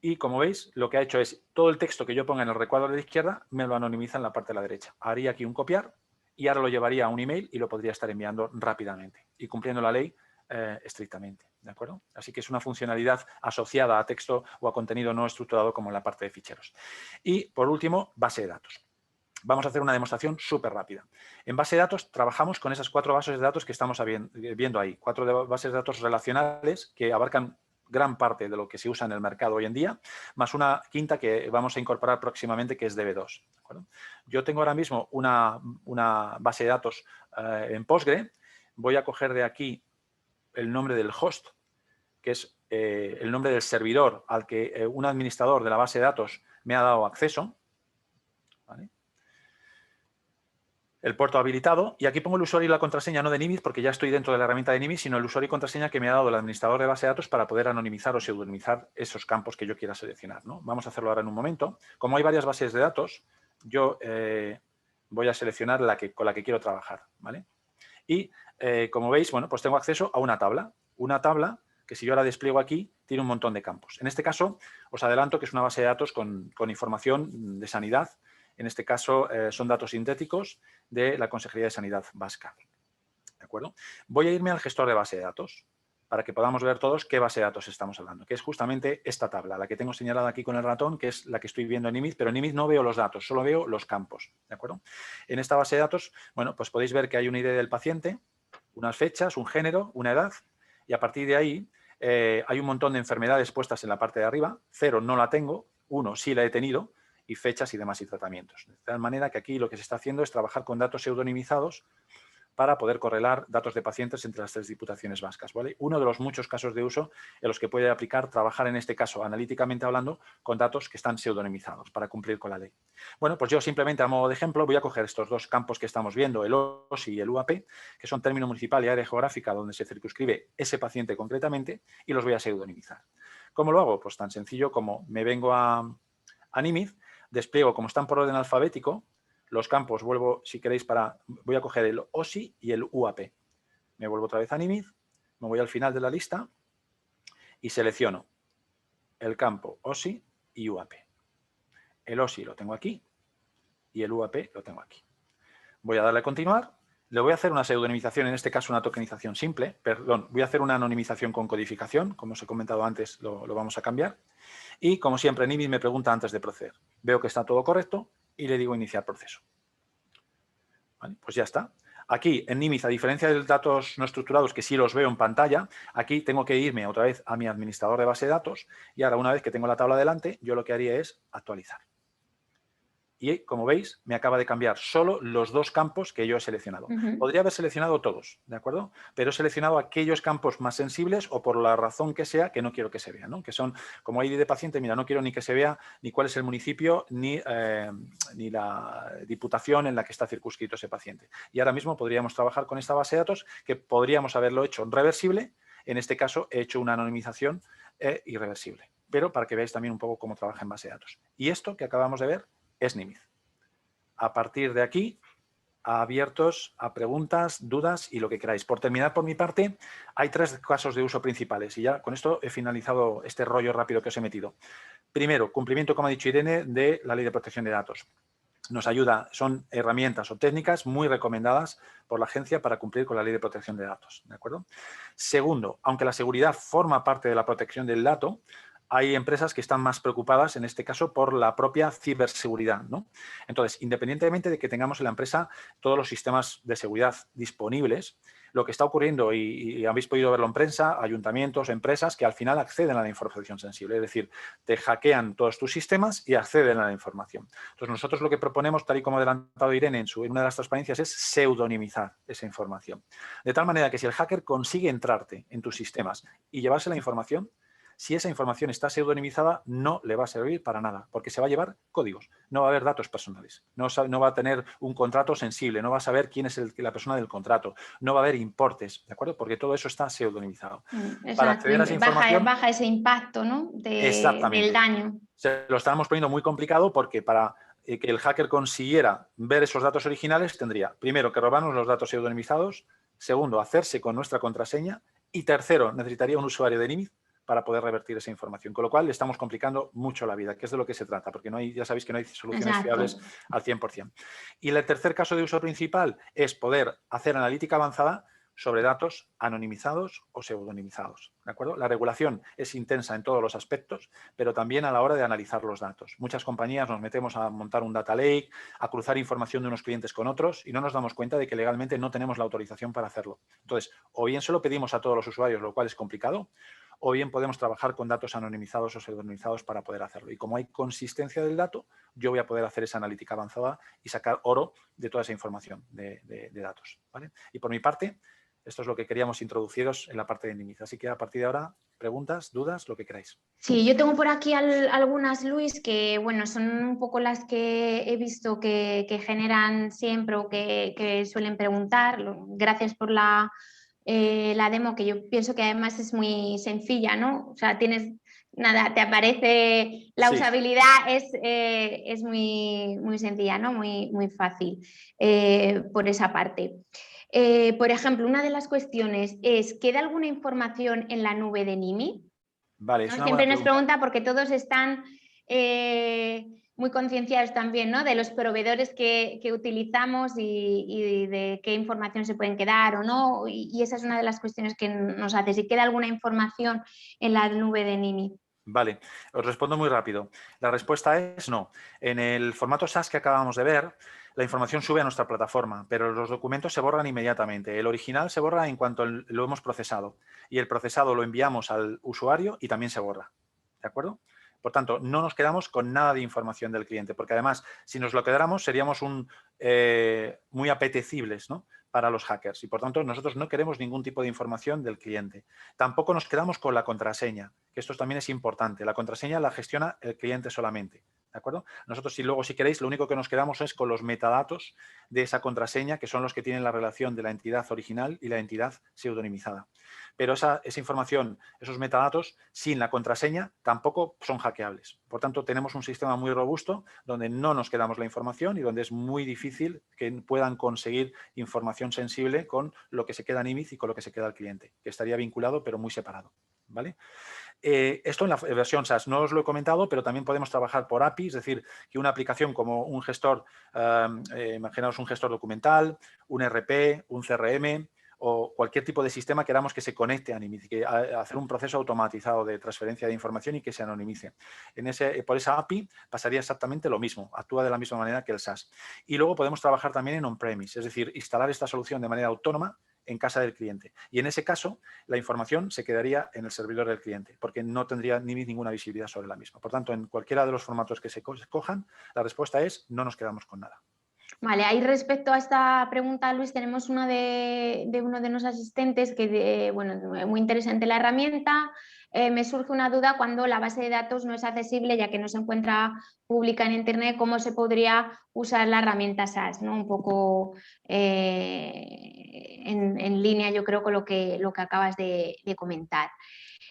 Y como veis, lo que ha hecho es todo el texto que yo ponga en el recuadro de la izquierda me lo anonimiza en la parte de la derecha. Haría aquí un copiar y ahora lo llevaría a un email y lo podría estar enviando rápidamente y cumpliendo la ley estrictamente, ¿de acuerdo? Así que es una funcionalidad asociada a texto o a contenido no estructurado como en la parte de ficheros. Y, por último, base de datos. Vamos a hacer una demostración súper rápida. En base de datos trabajamos con esas 4 bases de datos que estamos viendo ahí. 4 bases de datos relacionales que abarcan gran parte de lo que se usa en el mercado hoy en día, más una quinta que vamos a incorporar próximamente, que es DB2. ¿De acuerdo? Yo tengo ahora mismo una base de datos en Postgre. Voy a coger de aquí el nombre del host, que es el nombre del servidor al que un administrador de la base de datos me ha dado acceso. ¿Vale? El puerto habilitado, y aquí pongo el usuario y la contraseña no de Nimitz porque ya estoy dentro de la herramienta de Nimitz, sino el usuario y contraseña que me ha dado el administrador de base de datos para poder anonimizar o pseudonimizar esos campos que yo quiera seleccionar, ¿no? Vamos a hacerlo ahora en un momento. Como hay varias bases de datos, yo voy a seleccionar con la que quiero trabajar, ¿vale? Y como veis, bueno, pues tengo acceso a una tabla que si yo ahora despliego aquí, tiene un montón de campos. En este caso, os adelanto que es una base de datos con información de sanidad. En este caso, son datos sintéticos de la Consejería de Sanidad Vasca. ¿De acuerdo? Voy a irme al gestor de base de datos para que podamos ver todos qué base de datos estamos hablando, que es justamente esta tabla, la que tengo señalada aquí con el ratón, que es la que estoy viendo en Nimitz, pero en Nimitz no veo los datos, solo veo los campos. ¿De acuerdo? En esta base de datos, bueno, pues podéis ver que hay una ID del paciente, unas fechas, un género, una edad, y a partir de ahí hay un montón de enfermedades puestas en la parte de arriba. 0 no la tengo, 1 sí la he tenido, y fechas y demás y tratamientos. De tal manera que aquí lo que se está haciendo es trabajar con datos pseudonimizados para poder correlar datos de pacientes entre las 3 diputaciones vascas, ¿vale? Uno de los muchos casos de uso en los que puede aplicar trabajar, en este caso, analíticamente hablando, con datos que están pseudonimizados para cumplir con la ley. Bueno, pues yo simplemente a modo de ejemplo voy a coger estos 2 campos que estamos viendo, el OSI y el UAP, que son término municipal y área geográfica donde se circunscribe ese paciente concretamente, y los voy a pseudonimizar. ¿Cómo lo hago? Pues tan sencillo como me vengo a Nimitz, despliego, como están por orden alfabético, los campos, si queréis, voy a coger el OSI y el UAP. Me vuelvo otra vez a Nimitz, me voy al final de la lista y selecciono el campo OSI y UAP. El OSI lo tengo aquí y el UAP lo tengo aquí. Voy a darle a continuar. Le voy a hacer una pseudonimización, en este caso una tokenización simple. Perdón, voy a hacer una anonimización con codificación. Como os he comentado antes, lo vamos a cambiar. Y, como siempre, Nimitz me pregunta antes de proceder. Veo que está todo correcto y le digo iniciar proceso. ¿Vale? Pues ya está. Aquí, en Nimitz, a diferencia de los datos no estructurados, que sí los veo en pantalla, aquí tengo que irme otra vez a mi administrador de base de datos y ahora, una vez que tengo la tabla delante, yo lo que haría es actualizar. Y, como veis, me acaba de cambiar solo los 2 campos que yo he seleccionado. Podría haber seleccionado todos, ¿de acuerdo? Pero he seleccionado aquellos campos más sensibles o por la razón que sea que no quiero que se vean, ¿no? Que son, como ID de paciente, mira, no quiero ni que se vea ni cuál es el municipio ni la diputación en la que está circunscrito ese paciente. Y ahora mismo podríamos trabajar con esta base de datos que podríamos haberlo hecho reversible. En este caso, he hecho una anonimización irreversible. Pero para que veáis también un poco cómo trabaja en base de datos. Y esto que acabamos de ver es Nimitz. A partir de aquí, abiertos a preguntas, dudas y lo que queráis. Por terminar, por mi parte, hay 3 casos de uso principales y ya con esto he finalizado este rollo rápido que os he metido. Primero, cumplimiento, como ha dicho Irene, de la Ley de Protección de Datos. Nos ayuda, son herramientas o técnicas muy recomendadas por la agencia para cumplir con la Ley de Protección de Datos, ¿de acuerdo? Segundo, aunque la seguridad forma parte de la protección del dato, hay empresas que están más preocupadas, en este caso, por la propia ciberseguridad, ¿no? Entonces, independientemente de que tengamos en la empresa todos los sistemas de seguridad disponibles, lo que está ocurriendo, y habéis podido verlo en prensa, ayuntamientos, empresas que al final acceden a la información sensible, es decir, te hackean todos tus sistemas y acceden a la información. Entonces, nosotros lo que proponemos, tal y como ha adelantado Irene en una de las transparencias, es pseudonimizar esa información. De tal manera que si el hacker consigue entrarte en tus sistemas y llevarse la información, si esa información está pseudonimizada, no le va a servir para nada, porque se va a llevar códigos, no va a haber datos personales, no va a tener un contrato sensible, no va a saber quién es la persona del contrato, no va a haber importes, ¿de acuerdo? Porque todo eso está pseudonimizado. Para acceder a esa información, baja ese impacto, ¿no? Del daño. Se lo estábamos poniendo muy complicado porque para que el hacker consiguiera ver esos datos originales tendría, primero, que robarnos los datos pseudonimizados, segundo, hacerse con nuestra contraseña y tercero, necesitaría un usuario de Nimitz para poder revertir esa información. Con lo cual, le estamos complicando mucho la vida, que es de lo que se trata, porque ya sabéis que no hay soluciones fiables al 100%. Y el tercer caso de uso principal es poder hacer analítica avanzada sobre datos anonimizados o pseudonimizados. ¿De acuerdo? La regulación es intensa en todos los aspectos, pero también a la hora de analizar los datos. Muchas compañías nos metemos a montar un data lake, a cruzar información de unos clientes con otros y no nos damos cuenta de que legalmente no tenemos la autorización para hacerlo. Entonces, o bien se lo pedimos a todos los usuarios, lo cual es complicado, o bien podemos trabajar con datos anonimizados o pseudonimizados para poder hacerlo. Y como hay consistencia del dato, yo voy a poder hacer esa analítica avanzada y sacar oro de toda esa información de datos, ¿vale? Y por mi parte, esto es lo que queríamos introduciros en la parte de NIMIZ. Así que a partir de ahora, preguntas, dudas, lo que queráis. Sí, yo tengo por aquí algunas, Luis, que bueno, son un poco las que he visto que generan siempre o que suelen preguntar. Gracias por la demo, que yo pienso que además es muy sencilla, ¿no? O sea, nada, te aparece la Sí. usabilidad, es muy, muy sencilla, ¿no? Muy, muy fácil por esa parte. Por ejemplo, una de las cuestiones es, ¿queda alguna información en la nube de NIMI? Vale, es ¿No? una Siempre buena nos pregunta. pregunta porque todos están muy concienciados también, ¿no? De los proveedores que utilizamos y de qué información se pueden quedar o no. Y esa es una de las cuestiones que nos hace. Si queda alguna información en la nube de NIMI. Vale, os respondo muy rápido. La respuesta es no. En el formato SAS que acabamos de ver, la información sube a nuestra plataforma, pero los documentos se borran inmediatamente. El original se borra en cuanto lo hemos procesado y el procesado lo enviamos al usuario y también se borra. ¿De acuerdo? Por tanto, no nos quedamos con nada de información del cliente, porque además, si nos lo quedáramos, seríamos muy apetecibles, ¿no?, para los hackers y, por tanto, nosotros no queremos ningún tipo de información del cliente. Tampoco nos quedamos con la contraseña, que esto también es importante. La contraseña la gestiona el cliente solamente. ¿De acuerdo? Nosotros, si queréis, lo único que nos quedamos es con los metadatos de esa contraseña, que son los que tienen la relación de la entidad original y la entidad pseudonimizada. Pero esa información, esos metadatos, sin la contraseña, tampoco son hackeables. Por tanto, tenemos un sistema muy robusto donde no nos quedamos la información y donde es muy difícil que puedan conseguir información sensible con lo que se queda en IMIZ y con lo que se queda al cliente, que estaría vinculado pero muy separado. ¿Vale? Esto en la versión SAS no os lo he comentado, pero también podemos trabajar por API, es decir, que una aplicación como un gestor, imaginaos un gestor documental, un RP, un CRM o cualquier tipo de sistema queramos que se conecte a NIMIZ, hacer un proceso automatizado de transferencia de información y que se anonimice. Por esa API pasaría exactamente lo mismo, actúa de la misma manera que el SAS. Y luego podemos trabajar también en on-premise, es decir, instalar esta solución de manera autónoma en casa del cliente. Y en ese caso, la información se quedaría en el servidor del cliente, porque no tendría ninguna visibilidad sobre la misma. Por tanto, en cualquiera de los formatos que se cojan, la respuesta es no nos quedamos con nada. Vale, ahí respecto a esta pregunta, Luis, tenemos uno de uno de los asistentes que, bueno, muy interesante la herramienta. Me surge una duda cuando la base de datos no es accesible, ya que no se encuentra pública en Internet, ¿cómo se podría usar la herramienta SAS? ¿No? Un poco en línea, yo creo, con lo que acabas de comentar.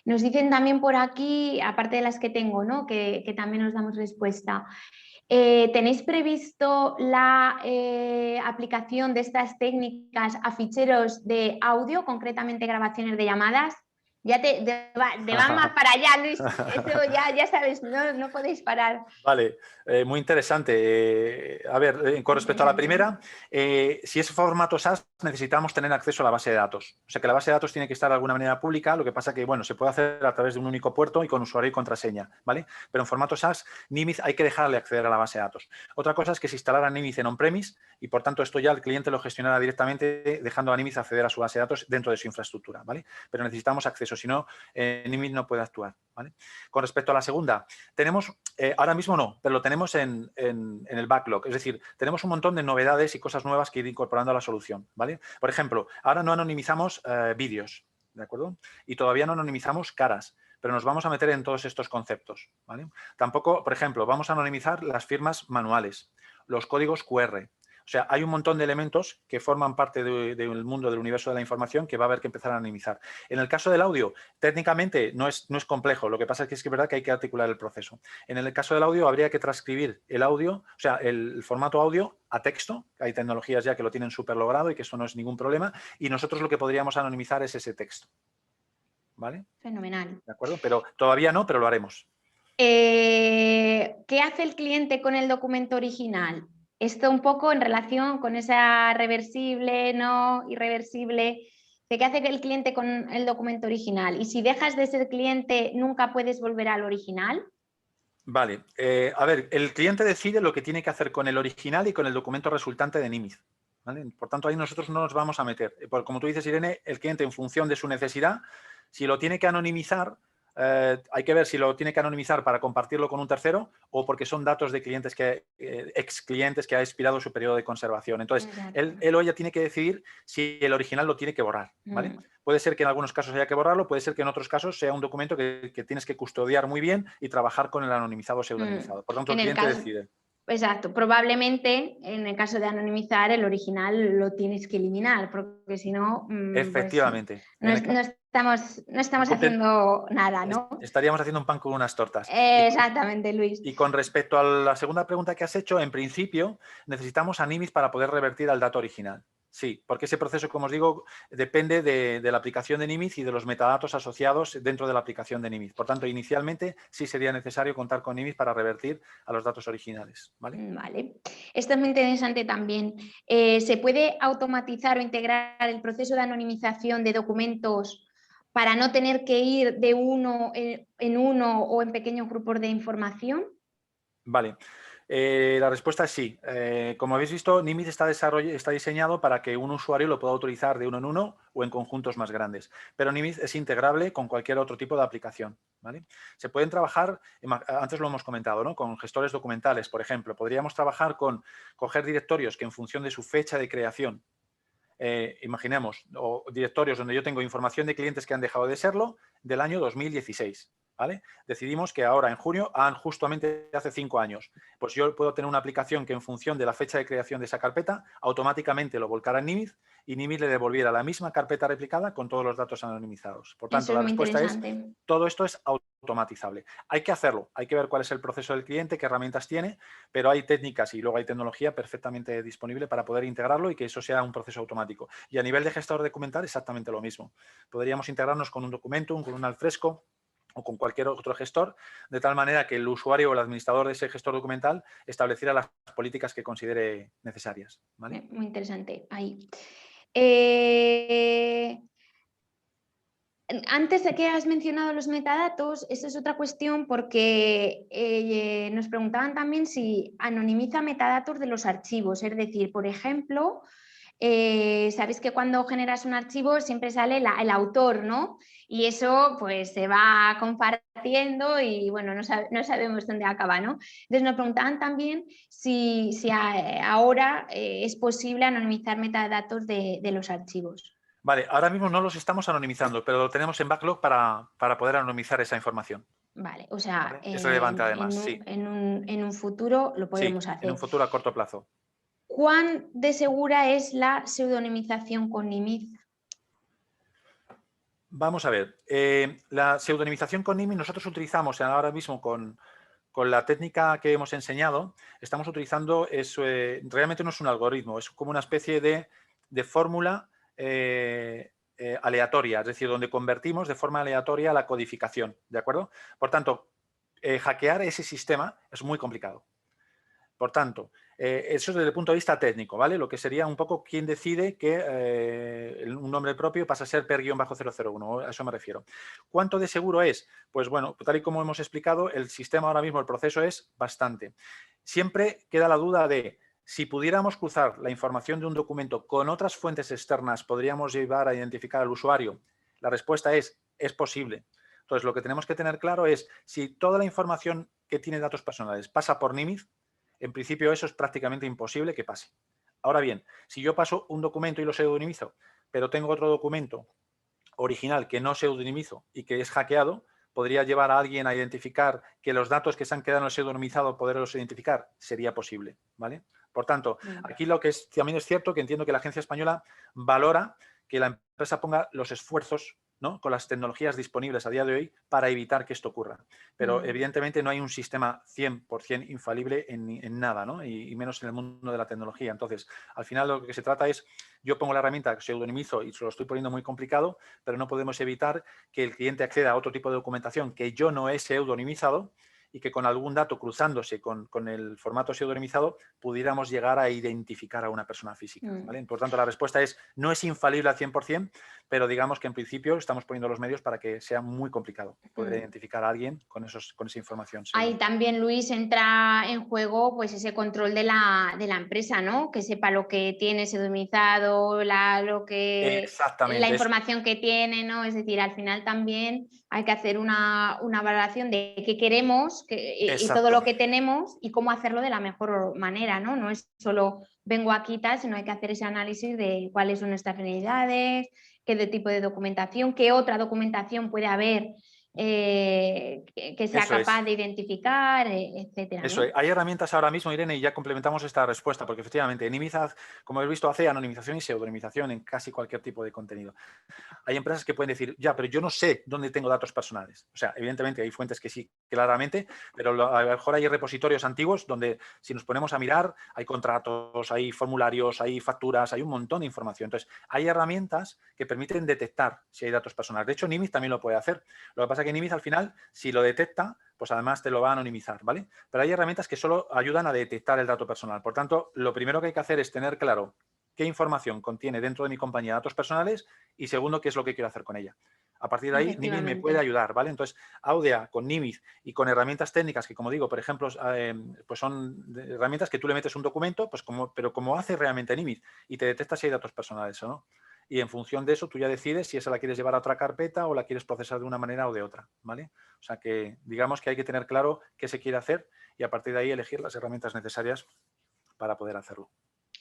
Nos dicen también por aquí, aparte de las que tengo, ¿no?, que también nos damos respuesta. ¿Tenéis previsto la aplicación de estas técnicas a ficheros de audio, concretamente grabaciones de llamadas? Ya te van más para allá, Luis. Eso ya sabes, no podéis parar. Vale, muy interesante. A ver, con respecto a la primera, si es formato SAS, necesitamos tener acceso a la base de datos. O sea que la base de datos tiene que estar de alguna manera pública, lo que pasa que, bueno, se puede hacer a través de un único puerto y con usuario y contraseña, ¿vale? Pero en formato SAS, NIMIZ hay que dejarle acceder a la base de datos. Otra cosa es que se instalara NIMIZ en on-premise y, por tanto, esto ya el cliente lo gestionará directamente dejando a NIMIZ acceder a su base de datos dentro de su infraestructura, ¿vale? Pero necesitamos acceso, si no, NIMIZ no puede actuar, ¿vale? Con respecto a la segunda, tenemos, ahora mismo no, pero lo tenemos en el backlog. Es decir, tenemos un montón de novedades y cosas nuevas que ir incorporando a la solución, ¿vale? Por ejemplo, ahora no anonimizamos vídeos, ¿de acuerdo? Y todavía no anonimizamos caras, pero nos vamos a meter en todos estos conceptos, ¿vale? Tampoco, por ejemplo, vamos a anonimizar las firmas manuales, los códigos QR. O sea, hay un montón de elementos que forman parte del mundo del universo de la información que va a haber que empezar a anonimizar. En el caso del audio, técnicamente no es complejo, lo que pasa es que es verdad que hay que articular el proceso. En el caso del audio habría que transcribir el audio, o sea, el formato audio a texto, hay tecnologías ya que lo tienen súper logrado y que eso no es ningún problema, y nosotros lo que podríamos anonimizar es ese texto. ¿Vale? Fenomenal. ¿De acuerdo? Pero todavía no, pero lo haremos. ¿Qué hace el cliente con el documento original? Esto un poco en relación con esa reversible, no irreversible. ¿qué hace el cliente con el documento original? Y si dejas de ser cliente, ¿nunca puedes volver al original? Vale, a ver, el cliente decide lo que tiene que hacer con el original y con el documento resultante de NIMIZ. ¿Vale? Por tanto, ahí nosotros no nos vamos a meter. Como tú dices, Irene, el cliente, en función de su necesidad, si lo tiene que anonimizar, hay que ver si lo tiene que anonimizar para compartirlo con un tercero o porque son datos de clientes ex clientes que ha expirado su periodo de conservación. Entonces, él o ella tiene que decidir si el original lo tiene que borrar. ¿Vale? Puede ser que en algunos casos haya que borrarlo, puede ser que en otros casos sea un documento que tienes que custodiar muy bien y trabajar con el anonimizado o pseudonimizado. Por tanto, el cliente decide. Exacto, probablemente en el caso de anonimizar el original lo tienes que eliminar, porque si no, Efectivamente. Pues no estamos haciendo nada, ¿no? Estaríamos haciendo un pan con unas tortas. Exactamente, Luis. Y con respecto a la segunda pregunta que has hecho, en principio necesitamos a NIMIZ para poder revertir al dato original. Sí, porque ese proceso, como os digo, depende de la aplicación de NIMIZ y de los metadatos asociados dentro de la aplicación de NIMIZ. Por tanto, inicialmente sí sería necesario contar con NIMIZ para revertir a los datos originales. ¿Vale? Vale. Esto es muy interesante también. ¿Se puede automatizar o integrar el proceso de anonimización de documentos para no tener que ir de uno en uno o en pequeños grupos de información? Vale. La respuesta es sí. Como habéis visto, NIMIZ está diseñado para que un usuario lo pueda utilizar de uno en uno o en conjuntos más grandes. Pero NIMIZ es integrable con cualquier otro tipo de aplicación. ¿Vale? Se pueden trabajar, antes lo hemos comentado, ¿no? Con gestores documentales, por ejemplo. Podríamos trabajar con coger directorios que en función de su fecha de creación, imaginemos, o directorios donde yo tengo información de clientes que han dejado de serlo del año 2016. ¿Vale? Decidimos que ahora en junio, justamente hace 5 años, pues yo puedo tener una aplicación que en función de la fecha de creación de esa carpeta automáticamente lo volcara en NIMIZ y NIMIZ le devolviera la misma carpeta replicada con todos los datos anonimizados. Por tanto, Eso es la muy respuesta es, interesante. todo esto es automatizable. Hay que hacerlo, hay que ver cuál es el proceso del cliente, qué herramientas tiene, pero hay técnicas y luego hay tecnología perfectamente disponible para poder integrarlo y que eso sea un proceso automático. Y a nivel de gestor documental, exactamente lo mismo. Podríamos integrarnos con un Documentum, con un Alfresco o con cualquier otro gestor, de tal manera que el usuario o el administrador de ese gestor documental estableciera las políticas que considere necesarias. ¿Vale? Muy interesante. Ahí. Antes de que has mencionado los metadatos, esa es otra cuestión porque nos preguntaban también si anonimiza metadatos de los archivos. Es decir, por ejemplo, sabéis que cuando generas un archivo siempre sale el autor, ¿no? Y eso pues se va compartiendo y bueno, no sabemos dónde acaba, ¿no? Entonces nos preguntaban también si ahora es posible anonimizar metadatos de los archivos. Vale, ahora mismo no los estamos anonimizando, pero lo tenemos en backlog para poder anonimizar esa información. Vale, o sea, ¿Vale? Es relevante además, en sí. un futuro lo Sí, podemos en hacer. un futuro a corto plazo. ¿Cuán de segura es la pseudonimización con NIMIZ? Vamos a ver, la pseudonimización con NIMIZ nosotros utilizamos ahora mismo con la técnica que hemos enseñado, estamos utilizando, realmente no es un algoritmo, es como una especie de fórmula aleatoria, es decir, donde convertimos de forma aleatoria la codificación, ¿de acuerdo? Por tanto, hackear ese sistema es muy complicado. Por tanto, eso es desde el punto de vista técnico, ¿vale? Lo que sería un poco quién decide que un nombre propio pasa a ser per-001, a eso me refiero. ¿Cuánto de seguro es? Pues bueno, tal y como hemos explicado, el sistema ahora mismo, el proceso es bastante. Siempre queda la duda de si pudiéramos cruzar la información de un documento con otras fuentes externas, ¿podríamos llevar a identificar al usuario? La respuesta es posible. Entonces, lo que tenemos que tener claro es si toda la información que tiene datos personales pasa por NIMIZ, en principio eso es prácticamente imposible que pase. Ahora bien, si yo paso un documento y lo pseudonimizo, pero tengo otro documento original que no pseudonimizo y que es hackeado, podría llevar a alguien a identificar que los datos que se han quedado en el pseudonimizado, poderlos identificar, sería posible, ¿vale? Por tanto, aquí lo que también es cierto que entiendo que la agencia española valora que la empresa ponga los esfuerzos, ¿no?, con las tecnologías disponibles a día de hoy para evitar que esto ocurra. Pero evidentemente no hay un sistema 100% infalible en nada, ¿no? Y menos en el mundo de la tecnología. Entonces, al final lo que se trata es, yo pongo la herramienta, pseudonimizo y se lo estoy poniendo muy complicado, pero no podemos evitar que el cliente acceda a otro tipo de documentación que yo no he pseudonimizado y que con algún dato cruzándose con el formato pseudonimizado pudiéramos llegar a identificar a una persona física, ¿vale? Por tanto, la respuesta es, no es infalible al 100%, pero digamos que en principio estamos poniendo los medios para que sea muy complicado poder identificar a alguien con esa información. Ahí también, Luis, entra en juego pues ese control de la empresa, ¿no? Que sepa lo que tiene pseudonimizado, la Exactamente. información que tiene, ¿no? Es decir, al final también hay que hacer una valoración de qué queremos y todo lo que tenemos y cómo hacerlo de la mejor manera, ¿no? No es solo vengo aquí tal, sino hay que hacer ese análisis de cuáles son nuestras finalidades, qué tipo de documentación, qué otra documentación puede haber que sea capaz de identificar, etcétera, Eso ¿no? es. Hay herramientas ahora mismo, Irene, y ya complementamos esta respuesta, porque efectivamente Nimizad, como habéis visto, hace anonimización y pseudonimización en casi cualquier tipo de contenido. Hay empresas que pueden decir, ya, pero yo no sé dónde tengo datos personales. O sea, evidentemente hay fuentes que sí, claramente, pero a lo mejor hay repositorios antiguos donde si nos ponemos a mirar, hay contratos, hay formularios, hay facturas, hay un montón de información. Entonces, hay herramientas que permiten detectar si hay datos personales. De hecho, Nimiz también lo puede hacer. Lo que pasa es que Nimiz al final, si lo detecta, pues además te lo va a anonimizar, ¿vale? Pero hay herramientas que solo ayudan a detectar el dato personal. Por tanto, lo primero que hay que hacer es tener claro qué información contiene dentro de mi compañía datos personales y segundo, qué es lo que quiero hacer con ella. A partir de ahí, Nimiz me puede ayudar, ¿vale? Entonces, Audea con Nimiz y con herramientas técnicas que, como digo, por ejemplo, pues son herramientas que tú le metes un documento, pues pero como hace realmente Nimiz y te detecta si hay datos personales o no. Y en función de eso tú ya decides si esa la quieres llevar a otra carpeta o la quieres procesar de una manera o de otra, ¿vale? O sea que digamos que hay que tener claro qué se quiere hacer y a partir de ahí elegir las herramientas necesarias para poder hacerlo.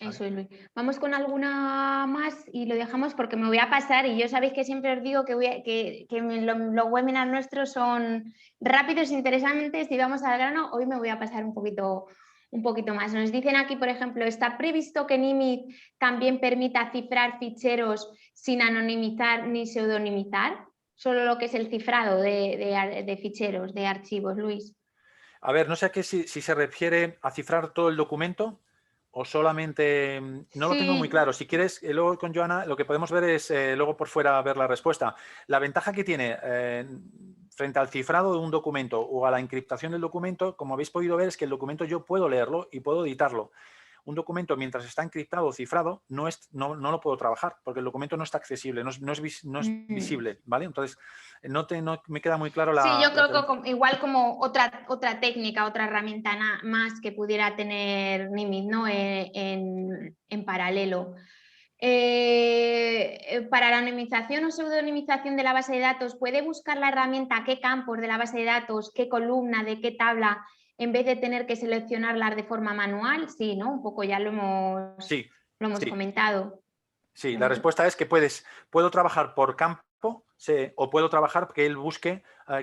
¿Vale? Eso es, Luis. Vamos con alguna más y lo dejamos porque me voy a pasar y yo sabéis que siempre os digo que los webinars nuestros son rápidos e interesantes y vamos al grano. Hoy me voy a pasar un poquito más. Nos dicen aquí, por ejemplo, ¿está previsto que Nimiz también permita cifrar ficheros sin anonimizar ni pseudonimizar? Solo lo que es el cifrado de ficheros, de archivos, Luis. A ver, no sé si se refiere a cifrar todo el documento o solamente... No lo tengo muy claro. Si quieres, luego con Joana lo que podemos ver es, luego por fuera, ver la respuesta. La ventaja que tiene frente al cifrado de un documento o a la encriptación del documento, como habéis podido ver, es que el documento yo puedo leerlo y puedo editarlo. Un documento, mientras está encriptado o cifrado, no lo puedo trabajar porque el documento no está accesible, no es visible, ¿vale? Entonces, no me queda muy claro Sí, yo creo que igual como otra técnica, otra herramienta más que pudiera tener Nimiz, ¿no? en paralelo. Para la anonimización o pseudonimización de la base de datos, ¿puede buscar la herramienta qué campos de la base de datos, qué columna, de qué tabla, en vez de tener que seleccionarlas de forma manual? Sí, ¿no? Un poco ya lo hemos comentado. Sí, la respuesta es que puedo trabajar por campo o puedo trabajar que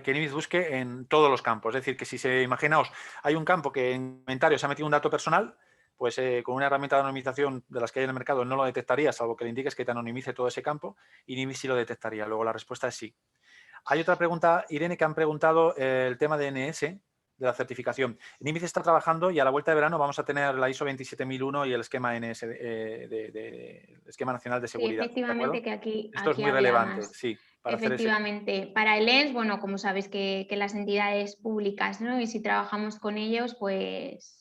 que Nimiz busque en todos los campos. Es decir, que si imaginaos, hay un campo que en inventario se ha metido un dato personal, pues con una herramienta de anonimización de las que hay en el mercado no lo detectaría, salvo que le indiques que te anonimice todo ese campo y Nimiz sí lo detectaría. Luego la respuesta es sí. Hay otra pregunta, Irene, que han preguntado el tema de NS, de la certificación. Nimiz está trabajando y a la vuelta de verano vamos a tener la ISO 27001 y el esquema NS, esquema nacional de seguridad. Sí, efectivamente, que aquí Esto es muy había relevante, más. sí. Efectivamente, para el ENS, bueno, como sabéis que las entidades públicas, ¿no? Y si trabajamos con ellos, pues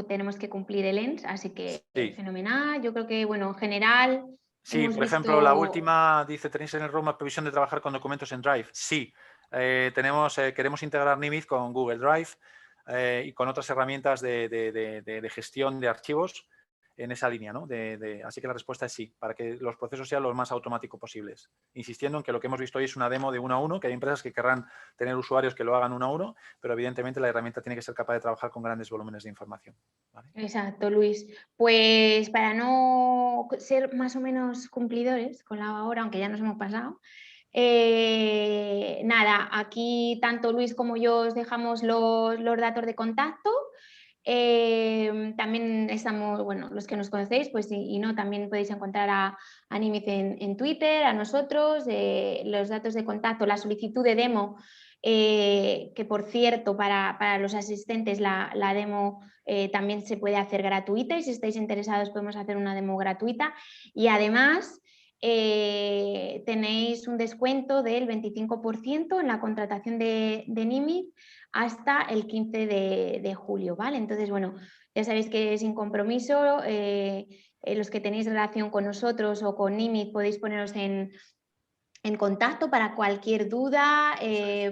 tenemos que cumplir el ENS, así que fenomenal. Yo creo que, bueno, en general... Sí, por ejemplo, la última dice, ¿tenéis en el roadmap previsión de trabajar con documentos en Drive? Sí, queremos integrar Nimiz con Google Drive y con otras herramientas de gestión de archivos en esa línea, ¿no? Así que la respuesta es sí, para que los procesos sean los más automáticos posibles. Insistiendo en que lo que hemos visto hoy es una demo de 1 a 1, que hay empresas que querrán tener usuarios que lo hagan 1 a 1, pero evidentemente la herramienta tiene que ser capaz de trabajar con grandes volúmenes de información. ¿Vale? Exacto, Luis. Pues para no ser más o menos cumplidores con la hora, aunque ya nos hemos pasado, nada, aquí tanto Luis como yo os dejamos los datos de contacto. También estamos, bueno, los que nos conocéis, pues y no, también podéis encontrar a Nimiz en Twitter, a nosotros, los datos de contacto, la solicitud de demo, que por cierto, para los asistentes la demo también se puede hacer gratuita y si estáis interesados podemos hacer una demo gratuita y además tenéis un descuento del 25% en la contratación de NIMI hasta el 15 de julio, ¿vale? Entonces, bueno, ya sabéis que sin compromiso, los que tenéis relación con nosotros o con NIMI podéis poneros en contacto para cualquier duda,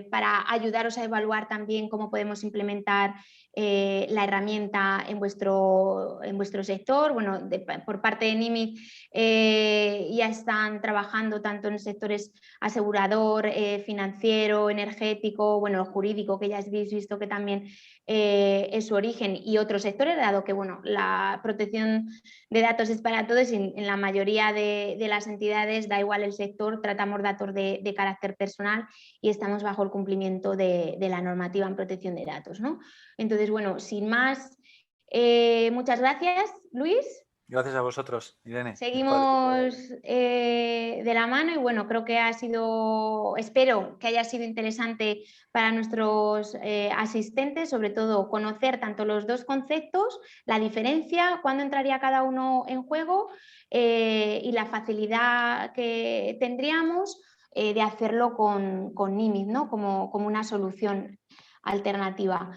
para ayudaros a evaluar también cómo podemos implementar la herramienta en vuestro sector. Bueno, por parte de NIMIT ya están trabajando tanto en sectores asegurador, financiero, energético, bueno, jurídico, que ya habéis visto que también es su origen, y otros sectores, dado que bueno, la protección de datos es para todos y en la mayoría de las entidades, da igual el sector, tratamos datos de carácter personal y estamos bajo el cumplimiento de la normativa en protección de datos, ¿no? Entonces, bueno, sin más, muchas gracias, Luis. Gracias a vosotros, Irene. Seguimos de la mano y bueno, creo que espero que haya sido interesante para nuestros asistentes, sobre todo conocer tanto los dos conceptos, la diferencia, cuándo entraría cada uno en juego y la facilidad que tendríamos de hacerlo con NIMIT, ¿no? Como una solución alternativa.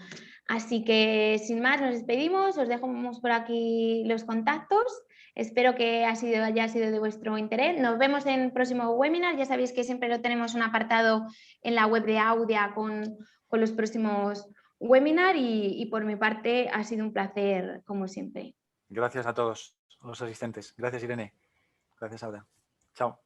Así que sin más nos despedimos, os dejamos por aquí los contactos. Espero que haya sido de vuestro interés. Nos vemos en el próximo webinar. Ya sabéis que siempre lo tenemos un apartado en la web de Audia con los próximos webinars y por mi parte ha sido un placer como siempre. Gracias a todos los asistentes. Gracias, Irene. Gracias, Aura. Chao.